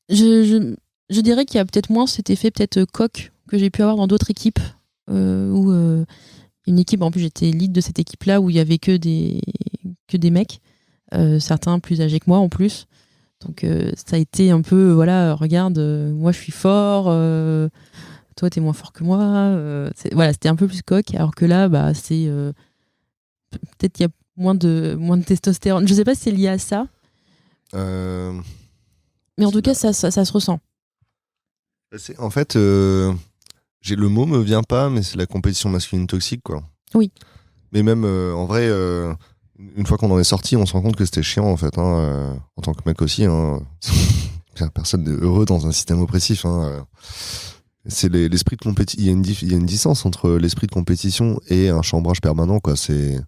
Je dirais qu'il y a peut-être moins cet effet coq que j'ai pu avoir dans d'autres équipes, où une équipe, en plus j'étais lead de cette équipe-là, où il y avait que des mecs, certains plus âgés que moi en plus. Donc ça a été un peu, regarde, moi je suis fort, toi t'es moins fort que moi. C'était un peu plus coq, alors que là, c'est peut-être qu'il y a moins de testostérone. Je sais pas si c'est lié à ça. Mais en tout cas, ça se ressent. En fait, le mot me vient pas, mais c'est la compétition masculine toxique, quoi. Oui. Mais même, en vrai... une fois qu'on en est sorti, on se rend compte que c'était chiant en fait, en tant que mec aussi. Personne n'est heureux dans un système oppressif. C'est l'esprit de compétition. Il y a une distance entre l'esprit de compétition et un chambrage permanent, quoi. Tu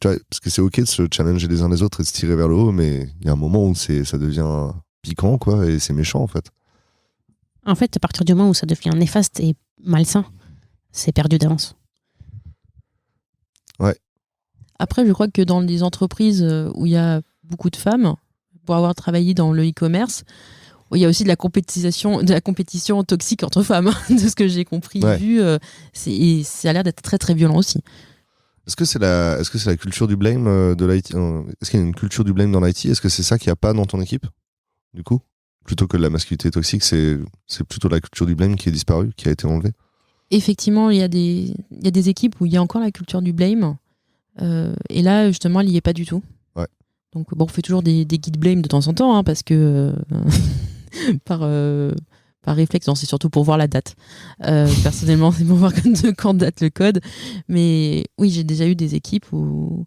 vois, parce que c'est ok de se challenger les uns les autres et de se tirer vers le haut, mais il y a un moment où ça devient piquant, quoi, et c'est méchant en fait. En fait, à partir du moment où ça devient néfaste et malsain, c'est perdu d'avance. Ouais. Après, je crois que dans les entreprises où il y a beaucoup de femmes, pour avoir travaillé dans le e-commerce, il y a aussi de la compétition toxique entre femmes, de ce que j'ai compris, vu. Et ça a l'air d'être très très violent aussi. Est-ce que c'est la culture du blame de l'IT? Est-ce qu'il y a une culture du blame dans l'IT? Est-ce que c'est ça qu'il n'y a pas dans ton équipe, du coup? Plutôt que de la masculinité toxique, c'est plutôt la culture du blame qui est disparue, qui a été enlevée? Effectivement, il y a des équipes où il y a encore la culture du blame. Et là, justement, elle n'y est pas du tout. Ouais. Donc, on fait toujours des guides blame de temps en temps, parce que par réflexe, c'est surtout pour voir la date. Personnellement, c'est pour voir quand date le code. Mais oui, j'ai déjà eu des équipes où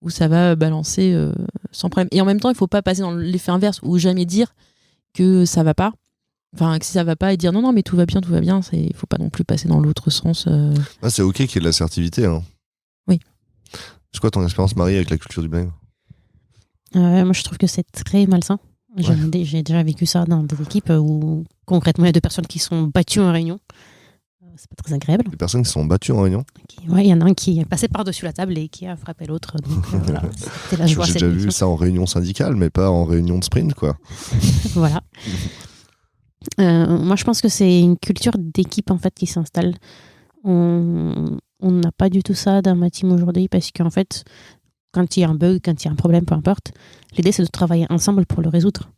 ça va balancer sans problème. Et en même temps, il ne faut pas passer dans l'effet inverse, ou jamais dire que ça va pas. Enfin, que si ça va pas, et dire non, mais tout va bien. Il faut pas non plus passer dans l'autre sens. C'est ok qu'il y ait de l'assertivité. Oui. C'est quoi ton expérience, Marie, avec la culture du blame? Moi, je trouve que c'est très malsain. Ouais. J'ai déjà vécu ça dans des équipes où, concrètement, il y a 2 personnes qui sont battues en réunion. C'est pas très agréable. Des personnes qui sont battues en réunion? Il y en a un qui est passé par-dessus la table et qui a frappé l'autre. Donc, c'était la joie. J'ai déjà vu ça en réunion syndicale, mais pas en réunion de sprint, quoi. Voilà. Moi, je pense que c'est une culture d'équipe, en fait, qui s'installe. On n'a pas du tout ça dans ma team aujourd'hui, parce qu'en fait, quand il y a un bug, quand il y a un problème, peu importe, l'idée, c'est de travailler ensemble pour le résoudre.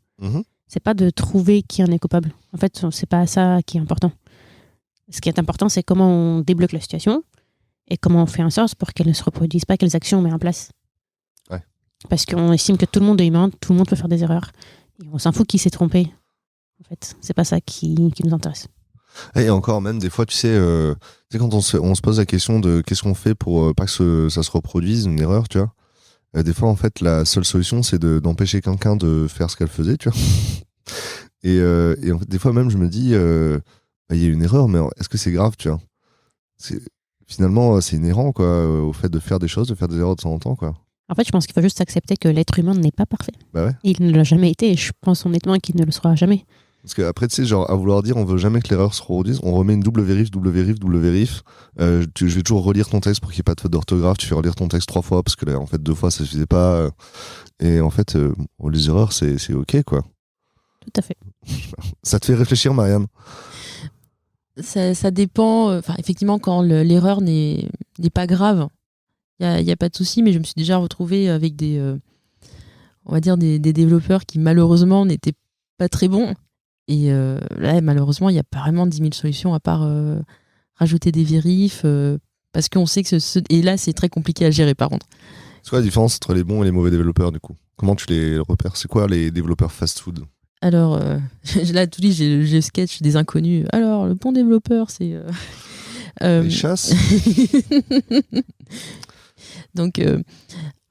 C'est pas de trouver qui en est coupable. En fait, c'est pas ça qui est important. Ce qui est important, c'est comment on débloque la situation et comment on fait en sorte pour qu'elle ne se reproduise pas, quelles actions on met en place. Ouais. Parce qu'on estime que tout le monde est humain, tout le monde peut faire des erreurs. Et on s'en fout qui s'est trompé. En fait, c'est pas ça qui nous intéresse. Et encore, même des fois, tu sais, quand on se pose la question de qu'est-ce qu'on fait pour pas que ça se reproduise, une erreur, tu vois. Des fois, en fait, la seule solution, c'est d'empêcher quelqu'un de faire ce qu'elle faisait, tu vois. Et en fait, des fois même, je me dis, bah, il y a une erreur, mais est-ce que c'est grave, tu vois? Finalement, c'est inhérent, quoi, au fait de faire des choses, de faire des erreurs de temps en temps, quoi. En fait, je pense qu'il faut juste accepter que l'être humain n'est pas parfait. Bah ouais. Il ne l'a jamais été et je pense honnêtement qu'il ne le sera jamais. Parce qu'après, tu sais, genre, à vouloir dire, on veut jamais que l'erreur se reproduise, on remet une double vérif. Je vais toujours relire ton texte pour qu'il n'y ait pas de faute d'orthographe. Tu fais relire ton texte 3 fois parce que là, en fait, 2 fois, ça suffisait pas. Et en fait, les erreurs, c'est ok, quoi. Tout à fait. Ça te fait réfléchir, Marianne? Ça dépend. Enfin, effectivement, quand l'erreur n'est pas grave, il y a pas de souci. Mais je me suis déjà retrouvée avec on va dire des développeurs qui malheureusement n'étaient pas très bons. Et là, malheureusement, il n'y a pas vraiment 10 000 solutions à part rajouter des vérifs. Parce qu'on sait que et là, c'est très compliqué à gérer par contre. C'est quoi la différence entre les bons et les mauvais développeurs, du coup? Comment tu les repères? C'est quoi les développeurs fast-food? Alors, là, tout dit, j'ai le sketch des inconnus. Alors, le bon développeur, c'est... Les chasses? Donc,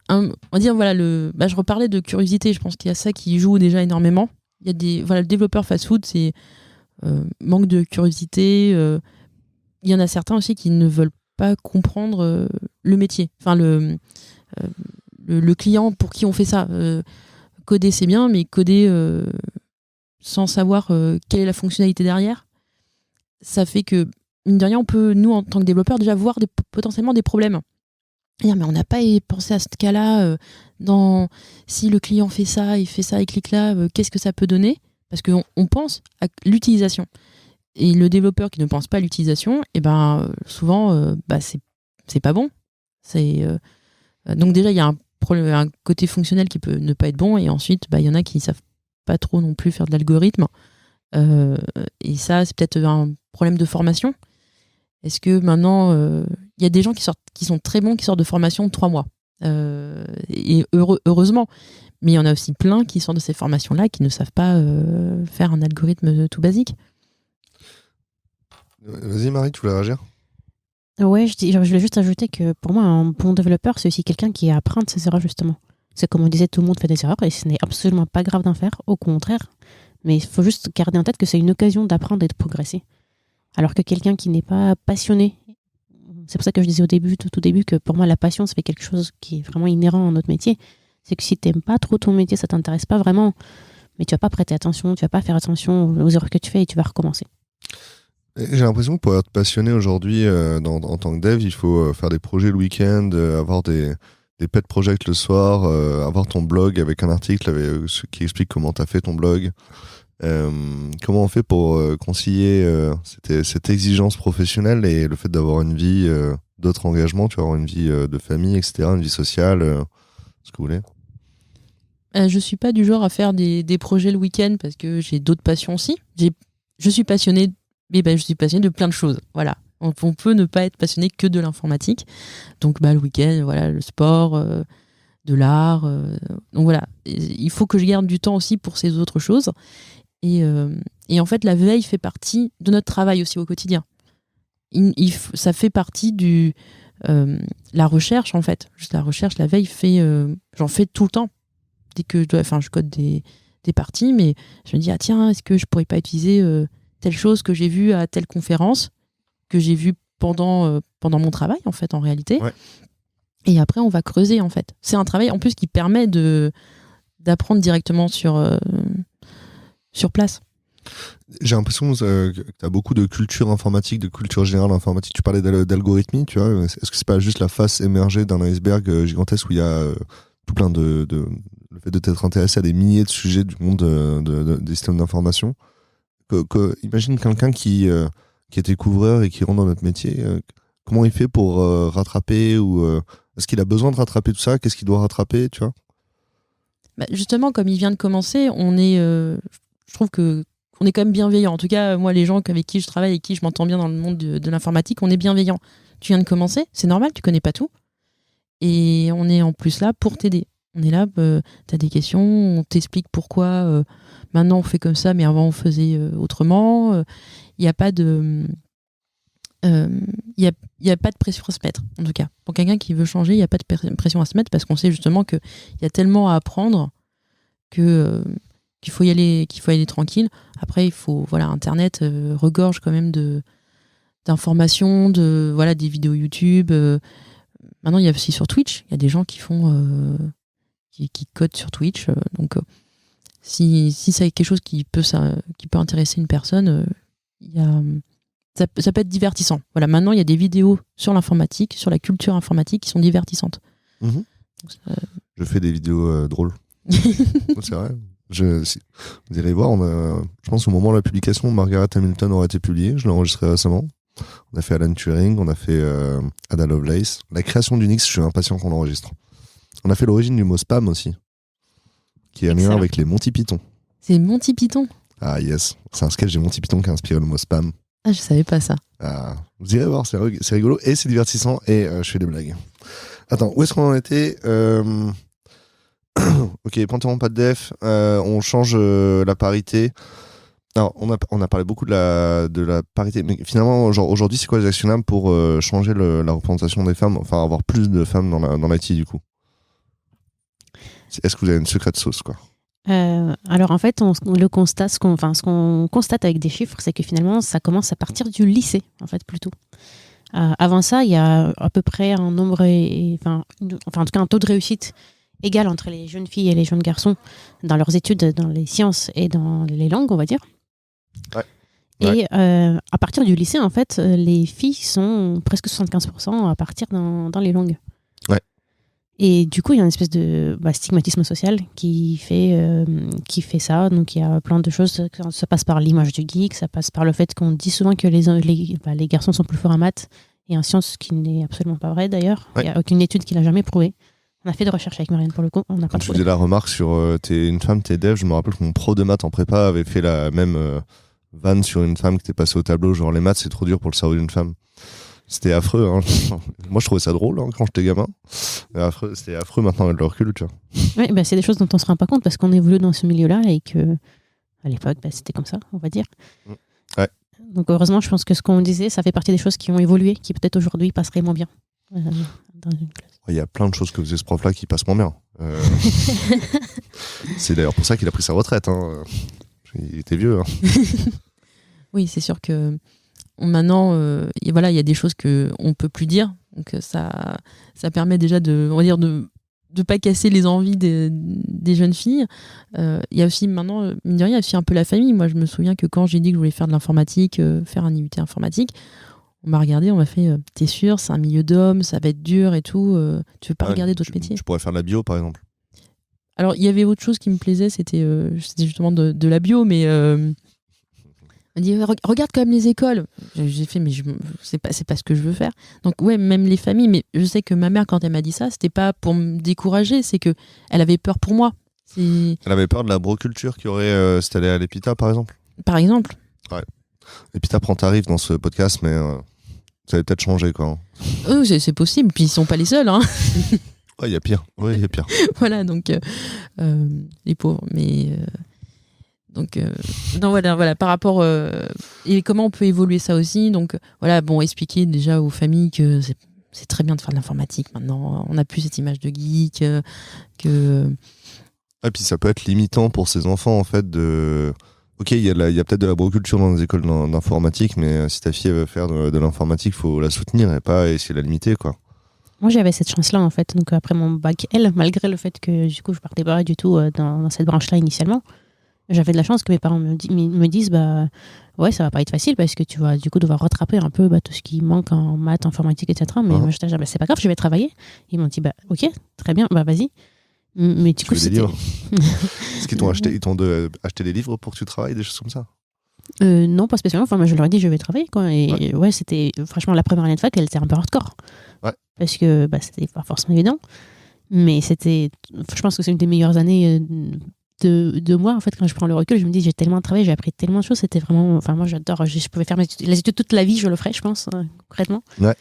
on va dire, voilà, je reparlais de curiosité. Je pense qu'il y a ça qui joue déjà énormément. Il y a le développeur fast-food, c'est manque de curiosité. Il y en a certains aussi qui ne veulent pas comprendre le métier. Enfin, le client pour qui on fait ça. Coder, c'est bien, mais coder sans savoir quelle est la fonctionnalité derrière, ça fait que, mine de rien, on peut, nous, en tant que développeurs, déjà voir potentiellement des problèmes. Et, mais on n'a pas pensé à ce cas-là, si le client fait ça, il fait ça, il clique là, qu'est-ce que ça peut donner? Parce qu'on pense à l'utilisation. Et le développeur qui ne pense pas à l'utilisation, souvent, c'est pas bon. Donc déjà, il y a un côté fonctionnel qui peut ne pas être bon, et ensuite, il y en a qui savent pas trop non plus faire de l'algorithme. Et ça, c'est peut-être un problème de formation. Est-ce que maintenant, il y a des gens qui sont très bons, qui sortent de formation de 3 mois. Et heureusement. Mais il y en a aussi plein qui sortent de ces formations-là qui ne savent pas faire un algorithme tout basique. Vas-y, Marie, tu voulais réagir? Ouais, je voulais juste ajouter que pour moi, un bon développeur, c'est aussi quelqu'un qui apprend de ses erreurs, justement. C'est comme on disait, tout le monde fait des erreurs et ce n'est absolument pas grave d'en faire, au contraire. Mais il faut juste garder en tête que c'est une occasion d'apprendre et de progresser. Alors que quelqu'un qui n'est pas passionné, c'est pour ça que je disais tout au début, que pour moi, la passion, ça fait quelque chose qui est vraiment inhérent à notre métier. C'est que si tu n'aimes pas trop ton métier, ça t'intéresse pas vraiment, mais tu vas pas prêter attention, tu vas pas faire attention aux erreurs que tu fais et tu vas recommencer. J'ai l'impression que pour être passionné aujourd'hui en tant que dev, il faut faire des projets le week-end, avoir des pet projects le soir, avoir ton blog avec un article qui explique comment tu as fait ton blog. Comment on fait pour concilier cette exigence professionnelle et le fait d'avoir une vie, d'autres engagements, tu vas avoir une vie de famille, etc., une vie sociale, ce que vous voulez? Je suis pas du genre à faire des projets le week-end parce que j'ai d'autres passions aussi. Je suis passionnée, mais je suis passionnée de plein de choses. Voilà. On peut ne pas être passionné que de l'informatique. Donc le week-end, voilà, le sport, de l'art. Donc voilà, il faut que je garde du temps aussi pour ces autres choses. Et en fait, la veille fait partie de notre travail aussi au quotidien. Ça fait partie la recherche, en fait. Juste la recherche, la veille, j'en fais tout le temps. Dès que je code des parties, mais je me dis, ah tiens, est-ce que je pourrais pas utiliser telle chose que j'ai vue à telle conférence, que j'ai vue pendant mon travail, en fait, en réalité. Ouais. Et après, on va creuser, en fait. C'est un travail, en plus, qui permet d'apprendre directement sur place. J'ai l'impression que tu as beaucoup de culture informatique, de culture générale informatique. Tu parlais d'algorithmie, tu vois. Est-ce que c'est pas juste la face émergée d'un iceberg gigantesque où il y a tout plein le fait de t'être intéressé à des milliers de sujets du monde des systèmes d'information? Imagine quelqu'un qui est découvreur et qui rentre dans notre métier. Comment il fait pour rattraper ou est-ce qu'il a besoin de rattraper tout ça? Qu'est-ce qu'il doit rattraper, tu vois? Justement, comme il vient de commencer, je trouve que on est quand même bienveillant. En tout cas, moi, les gens avec qui je travaille et qui je m'entends bien dans le monde de l'informatique, on est bienveillant. Tu viens de commencer, c'est normal, tu connais pas tout. Et on est en plus là pour t'aider. On est là, tu as des questions, on t'explique pourquoi maintenant on fait comme ça, mais avant on faisait autrement. Il n'y a pas de... y a pas de pression à se mettre, en tout cas. Pour quelqu'un qui veut changer, il n'y a pas de pression à se mettre parce qu'on sait justement qu'il y a tellement à apprendre que qu'il faut y aller tranquille. Après, il faut, Internet regorge quand même d'informations, des vidéos YouTube. Maintenant, il y a aussi sur Twitch, il y a des gens qui font qui codent sur Twitch. Donc, si c'est quelque chose qui peut intéresser une personne, ça peut être divertissant. Voilà, maintenant, il y a des vidéos sur l'informatique, sur la culture informatique qui sont divertissantes. Mmh. Donc, je fais des vidéos drôles. C'est vrai. Vous irez voir, je pense au moment de la publication, Margaret Hamilton aura été publiée. Je l'ai enregistré récemment. On a fait Alan Turing, on a fait Ada Lovelace. La création d'Unix, je suis impatient qu'on l'enregistre. On a fait l'origine du mot spam aussi, qui est un lien avec les Monty Python. C'est Monty Python? Ah yes, c'est un sketch des Monty Python qui a inspiré le mot spam. Ah, je savais pas ça. Ah, vous irez voir, c'est rigolo et c'est divertissant et je fais des blagues. Attends, où est-ce qu'on en était Ok, Panthéon, pas de def. On change la parité. Alors, on a parlé beaucoup de la parité, mais finalement, genre, aujourd'hui, c'est quoi les actionnables pour changer la représentation des femmes, enfin avoir plus de femmes dans l'IT du coup? Est-ce que vous avez une secret sauce, quoi? Alors en fait, ce qu'on constate avec des chiffres, c'est que finalement, ça commence à partir du lycée, en fait, plutôt. Avant ça, il y a à peu près un nombre, en tout cas un taux de réussite égal entre les jeunes filles et les jeunes garçons dans leurs études, dans les sciences et dans les langues, on va dire. Ouais. Et à partir du lycée, en fait, les filles sont presque 75% à partir dans les langues. Ouais. Et du coup, il y a une espèce de stigmatisme social qui fait ça. Donc, il y a plein de choses. Ça passe par l'image du geek, ça passe par le fait qu'on dit souvent que les garçons sont plus forts en maths et en sciences, ce qui n'est absolument pas vrai d'ailleurs. Il n'y a aucune étude qui l'a jamais prouvé. On a fait des recherches avec Marianne pour le coup. On n'a pas Quand tu faisais la remarque sur t'es une femme, t'es dev, je me rappelle que mon pro de maths en prépa avait fait la même vanne sur une femme qui était passée au tableau. Genre, les maths, c'est trop dur pour le cerveau d'une femme. C'était affreux. Hein. Moi, je trouvais ça drôle quand j'étais gamin. C'était affreux maintenant avec le recul, tu vois. Oui, c'est des choses dont on se rend pas compte parce qu'on évolue dans ce milieu-là et que à l'époque, c'était comme ça, on va dire. Ouais. Donc, heureusement, je pense que ce qu'on disait, ça fait partie des choses qui ont évolué, qui peut-être aujourd'hui passeraient moins bien dans une classe. Il y a plein de choses que faisait ce prof-là qui passent moins bien. C'est d'ailleurs pour ça qu'il a pris sa retraite. Hein. Il était vieux. Hein. Oui, c'est sûr que maintenant, il y a des choses qu'on peut plus dire. Donc ça permet déjà de pas casser les envies des jeunes filles. Il y a aussi maintenant, mine de rien, il y a aussi un peu la famille. Moi, je me souviens que quand j'ai dit que je voulais faire de l'informatique, faire un IUT informatique, on m'a regardé, on m'a fait t'es sûr, c'est un milieu d'hommes, ça va être dur et tout. Tu veux pas regarder d'autres métiers? Je pourrais faire de la bio, par exemple. Alors, il y avait autre chose qui me plaisait, c'était justement de la bio, mais on m'a dit regarde quand même les écoles. J'ai fait mais c'est pas ce que je veux faire. Donc ouais, même les familles, mais je sais que ma mère, quand elle m'a dit ça, c'était pas pour me décourager, c'est que elle avait peur pour moi. Elle avait peur de la broculture qui aurait si t'allais à l'EPITA, par exemple. Par exemple. Ouais. L'EPITA prend tarif dans ce podcast, mais ça va peut-être changer, quoi. C'est possible, puis ils sont pas les seuls, hein. Ouais, il y a pire. Voilà, donc les pauvres, mais donc non, voilà par rapport et comment on peut évoluer ça aussi. Donc voilà, bon, expliquer déjà aux familles que c'est très bien de faire de l'informatique maintenant. On n'a plus cette image de geek que. Et puis ça peut être limitant pour ces enfants en fait de. Ok, il y a peut-être de la broculture dans les écoles d'informatique, mais si ta fille veut faire de l'informatique, faut la soutenir et pas essayer de la limiter, quoi. Moi, j'avais cette chance-là, en fait. Donc, après mon bac L, malgré le fait que, du coup, je partais pas du tout dans cette branche-là initialement, j'avais de la chance que mes parents me disent, ouais, ça va pas être facile parce que tu vas, du coup, devoir rattraper un peu tout ce qui manque en maths, informatique, etc. Mais moi, j'étais là, c'est pas grave, je vais travailler. Ils m'ont dit, ok, très bien, vas-y. Mais du coup, c'était... des livres. Est-ce qu'ils t'ont acheté acheté des livres pour que tu travailles, des choses comme ça? Non, pas spécialement. Enfin, moi, je leur ai dit, je vais travailler, quoi. Et ouais, c'était, franchement, la première année de fac, elle était un peu hardcore. Ouais. Parce que c'était pas forcément évident. Mais je pense que c'est une des meilleures années de moi. En fait, quand je prends le recul, je me dis, j'ai tellement travaillé, j'ai appris tellement de choses. C'était vraiment, enfin, moi, j'adore. Je pouvais faire les études toute la vie, je le ferais, je pense, concrètement. Ouais.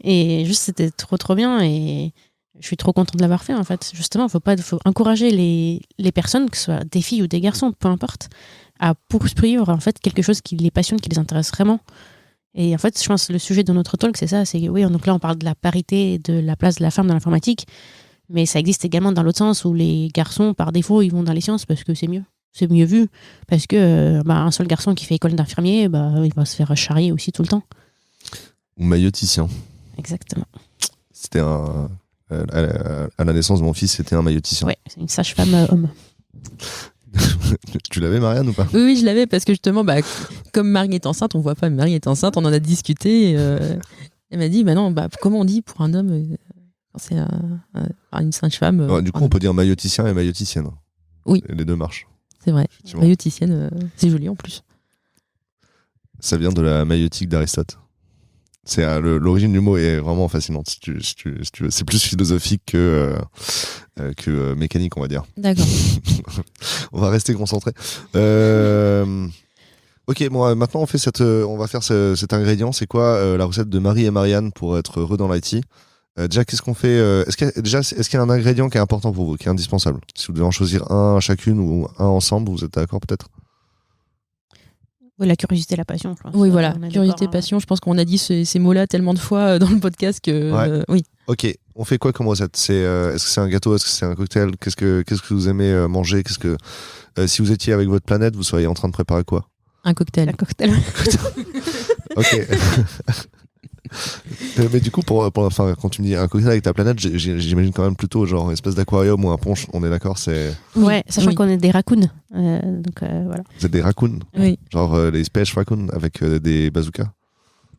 Et juste, c'était trop, trop bien. Et je suis trop contente de l'avoir fait, en fait. Justement, faut encourager les personnes, que ce soit des filles ou des garçons, peu importe, à poursuivre, en fait, quelque chose qui les passionne, qui les intéresse vraiment. Et en fait, je pense que le sujet de notre talk, c'est ça. C'est oui, donc là, on parle de la parité et de la place de la femme dans l'informatique. Mais ça existe également dans l'autre sens où les garçons, par défaut, ils vont dans les sciences parce que c'est mieux. c'est mieux vu parce que un seul garçon qui fait école d'infirmier, il va se faire charrier aussi tout le temps. Ou mailloticien. Exactement. C'était à la naissance de mon fils, c'était un mailloticien. Ouais, c'est une sage-femme homme. Tu l'avais, Marianne, ou pas? Oui, je l'avais parce que justement, comme Marie est enceinte, on voit pas, mais Marie est enceinte, on en a discuté. Elle m'a dit, non, comment on dit pour un homme quand c'est une sage-femme Ouais, du coup, on peut dire mailloticien et mailloticienne. Oui. Et les deux marchent. C'est vrai. Effectivement. Mailloticienne, c'est joli en plus. Ça vient de la maillotique d'Aristote. L'origine du mot est vraiment fascinante. Si tu veux. C'est plus philosophique que mécanique, on va dire. D'accord. On va rester concentré. Ok, bon, maintenant on va faire cet ingrédient. C'est quoi la recette de Marie et Marianne pour être heureux dans l'IT? Déjà, qu'est-ce qu'on fait? Est-ce qu'il y a un ingrédient qui est important pour vous, qui est indispensable? Si vous devez en choisir un chacune ou un ensemble, vous êtes d'accord peut-être? Oui, la curiosité, la passion, je pense. Oui, voilà. On est Curiosité, d'accord, passion. Je pense qu'on a dit ces mots-là tellement de fois dans le podcast que oui. Ok, on fait quoi comme recette? Est-ce que c'est un gâteau? Est-ce que c'est un cocktail? Qu'est-ce que vous aimez manger? Si vous étiez avec votre planète, vous seriez en train de préparer quoi? Un cocktail. Un cocktail. Ok. Mais du coup, quand tu me dis un cocktail avec ta planète, j'imagine quand même plutôt genre une espèce d'aquarium ou un punch. On est d'accord, c'est. Ouais, sachant Oui. qu'on est des raccoons. Donc voilà. Vous êtes des raccoons, Oui. genre les Space Raccoons avec des bazookas.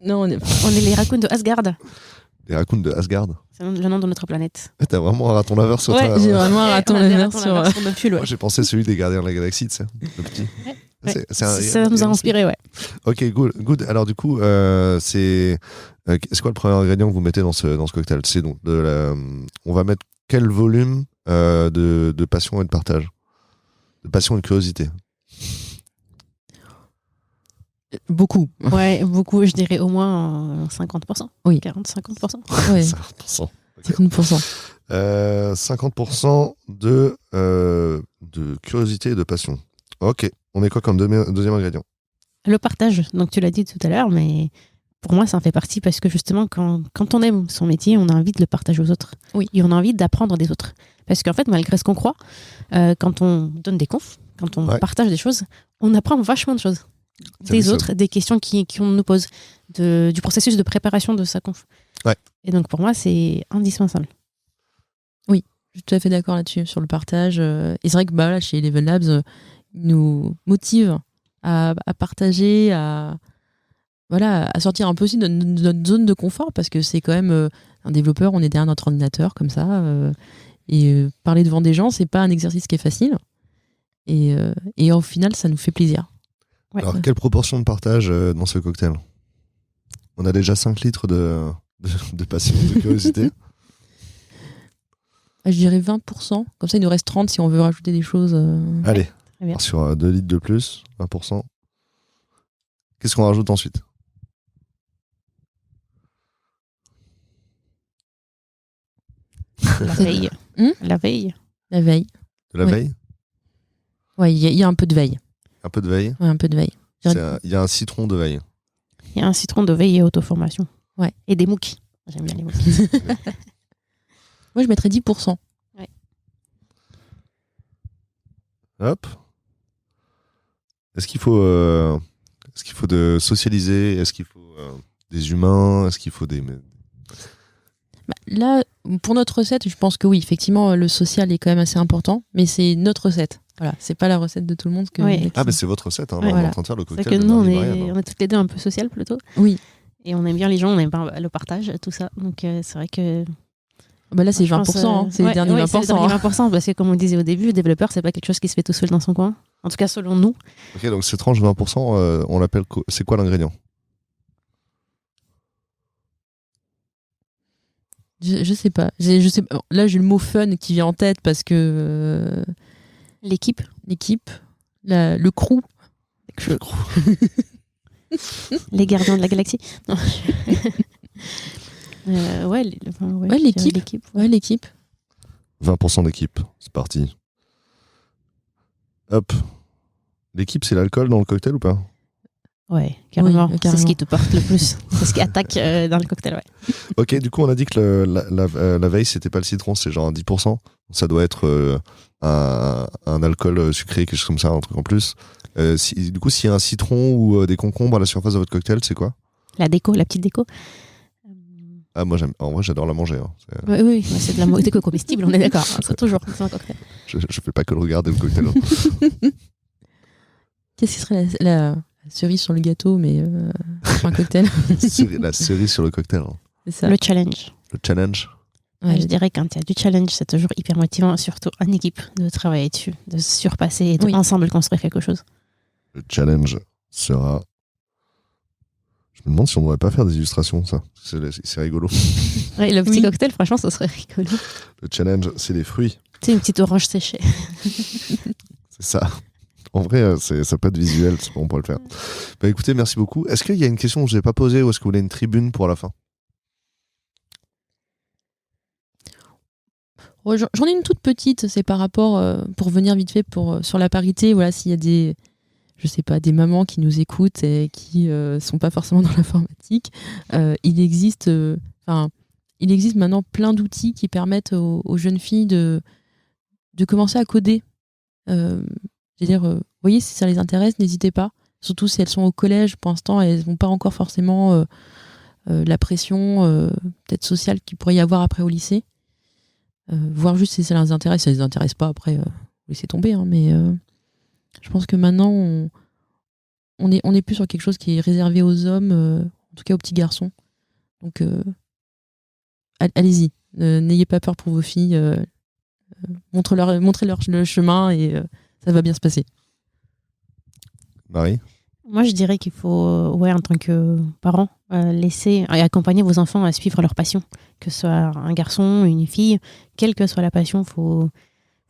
Non, on est... On est les raccoons de Asgard. Les raccoons de Asgard. C'est le nom de notre planète. T'as vraiment un raton laveur sur Ouais, toi. j'ai vraiment un raton On a des laveur ratons sur. laveurs sur nos pulls, ouais. Moi, j'ai pensé celui des Gardiens de la Galaxie, tu sais, le petit. Ouais. Ça nous a inspiré, ouais. Ok, good. Alors du coup, c'est quoi le premier ingrédient que vous mettez dans ce cocktail? C'est donc on va mettre quel volume de passion et de partage, de passion et de curiosité? Beaucoup. Ouais, beaucoup, je dirais au moins 50%. Oui. 40-50%. Ouais. 50%. 50%. 50% de curiosité et de passion. Ok. On est quoi comme deuxième ingrédient? Le partage, donc tu l'as dit tout à l'heure, mais pour moi, ça en fait partie parce que justement, quand on aime son métier, on a envie de le partager aux autres. Oui. Et on a envie d'apprendre des autres. Parce qu'en fait, malgré ce qu'on croit, quand on donne des confs, quand on partage des choses, on apprend vachement de choses. Des autres, des questions qu'on nous pose, du processus de préparation de sa conf. Ouais. Et donc pour moi, c'est indispensable. Oui, je suis tout à fait d'accord là-dessus, sur le partage. Et c'est vrai que là, chez Eleven Labs, ils nous motivent à partager, à sortir un peu aussi de notre zone de confort, parce que c'est quand même un développeur, on est derrière notre ordinateur comme ça, et parler devant des gens, c'est pas un exercice qui est facile. Et au final, ça nous fait plaisir. Ouais. Alors, quelle proportion de partage dans ce cocktail? On a déjà 5 litres de passion, de curiosité. Je dirais 20%. Comme ça, il nous reste 30 si on veut rajouter des choses. Allez, Très bien. sur 2 litres de plus, 20%. Qu'est-ce qu'on rajoute ensuite? La veille. La veille. La veille. De la Ouais. veille? Ouais, il y a un peu de veille. Un peu de veille? Ouais, un peu de veille. Il y a un citron de veille. Il y a un citron de veille et auto-formation. Ouais. Et des mooks. J'aime bien les mooks. Moi, je mettrais 10%. Hop. Est-ce qu'il faut de socialiser? Est-ce qu'il faut des humains? Est-ce qu'il faut des... Là, pour notre recette, je pense que oui, effectivement, le social est quand même assez important, mais c'est notre recette. Voilà, c'est pas la recette de tout le monde. Ouais. Ah, mais c'est votre recette, hein. Ouais. On est en train de faire le C'est cocktail que de nous, on Marie Marianne, hein. est toutes les deux un peu sociales plutôt. Oui. Et on aime bien les gens, on aime bien le partage, tout ça. Donc c'est vrai que... Là, c'est je 20%, pense, hein. C'est les derniers 20%. C'est les derniers 20%, parce que comme on disait au début, le développeur, c'est pas quelque chose qui se fait tout seul dans son coin. En tout cas, selon nous. Ok, donc cette tranche de 20%, on l'appelle... C'est quoi l'ingrédient? Je sais pas. Je sais pas. Là, j'ai le mot fun qui vient en tête parce que L'équipe. le crew. Les gardiens de la galaxie. Non. L'équipe. Ouais, l'équipe. 20% d'équipe, c'est parti. Hop. L'équipe, c'est l'alcool dans le cocktail ou pas? Ouais, carrément. Oui, C'est carrément. ce qui te porte le plus. C'est ce qui attaque dans le cocktail, ouais. Ok, du coup, on a dit que la veille, c'était pas le citron, c'est genre 10%. Ça doit être un alcool sucré, quelque chose comme ça, un truc en plus. Du coup, s'il y a un citron ou des concombres à la surface de votre cocktail, c'est quoi? La déco, la petite déco. Ah, moi, en vrai, j'adore la manger. Hein. Oui, c'est de la déco comestible, on est d'accord. C'est toujours c'est un cocktail. Je fais pas que le regarder le cocktail. Hein. Qu'est-ce qui serait la cerise sur le gâteau, mais sur un cocktail? La cerise sur le cocktail. Hein. C'est ça. Le challenge. Le challenge. Ouais, je dirais quand il y a du challenge, c'est toujours hyper motivant, surtout en équipe, de travailler dessus, de se surpasser et ensemble construire quelque chose. Le challenge sera... Je me demande si on ne devrait pas faire des illustrations, ça. C'est rigolo. Ouais, le petit cocktail, franchement, ça serait rigolo. Le challenge, c'est des fruits. C'est une petite orange séchée. C'est ça. En vrai, ça peut être visuel, on peut le faire. Bah, écoutez, merci beaucoup. Est-ce qu'il y a une question que je n'ai pas posée ou est-ce que vous voulez une tribune pour la fin? J'en ai une toute petite, c'est par rapport, pour venir vite fait sur la parité, voilà, s'il y a des mamans qui nous écoutent et qui sont pas forcément dans l'informatique, il existe maintenant plein d'outils qui permettent aux jeunes filles de commencer à coder. Vous voyez, si ça les intéresse, n'hésitez pas. Surtout si elles sont au collège, pour l'instant, elles n'ont pas encore forcément la pression peut-être sociale qu'il pourrait y avoir après au lycée. Voir juste si ça les intéresse. Si ça les intéresse pas, après, laissez tomber. Hein, mais je pense que maintenant, on est plus sur quelque chose qui est réservé aux hommes, en tout cas aux petits garçons. Donc, allez-y. N'ayez pas peur pour vos filles. Montrez-leur le chemin et ça va bien se passer. Marie? Moi, je dirais qu'il faut, en tant que parent, laisser et accompagner vos enfants à suivre leur passion. Que ce soit un garçon, une fille, quelle que soit la passion, faut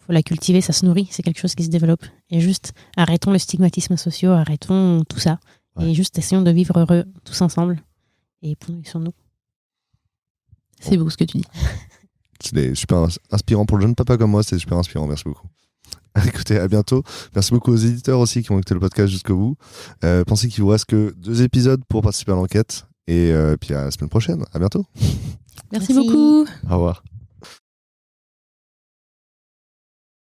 la cultiver, ça se nourrit, c'est quelque chose qui se développe. Et juste, arrêtons le stigmatisme social, arrêtons tout ça. Ouais. Et juste, essayons de vivre heureux tous ensemble. Et prenons sur nous. C'est beau ce que tu dis. C'est super inspirant pour le jeune papa comme moi, c'est super inspirant, merci beaucoup. Écoutez, à bientôt. Merci beaucoup aux éditeurs aussi qui ont écouté le podcast jusqu'au bout. Pensez qu'il vous reste que 2 épisodes pour participer à l'enquête. Et puis à la semaine prochaine. À bientôt. Merci beaucoup. Au revoir.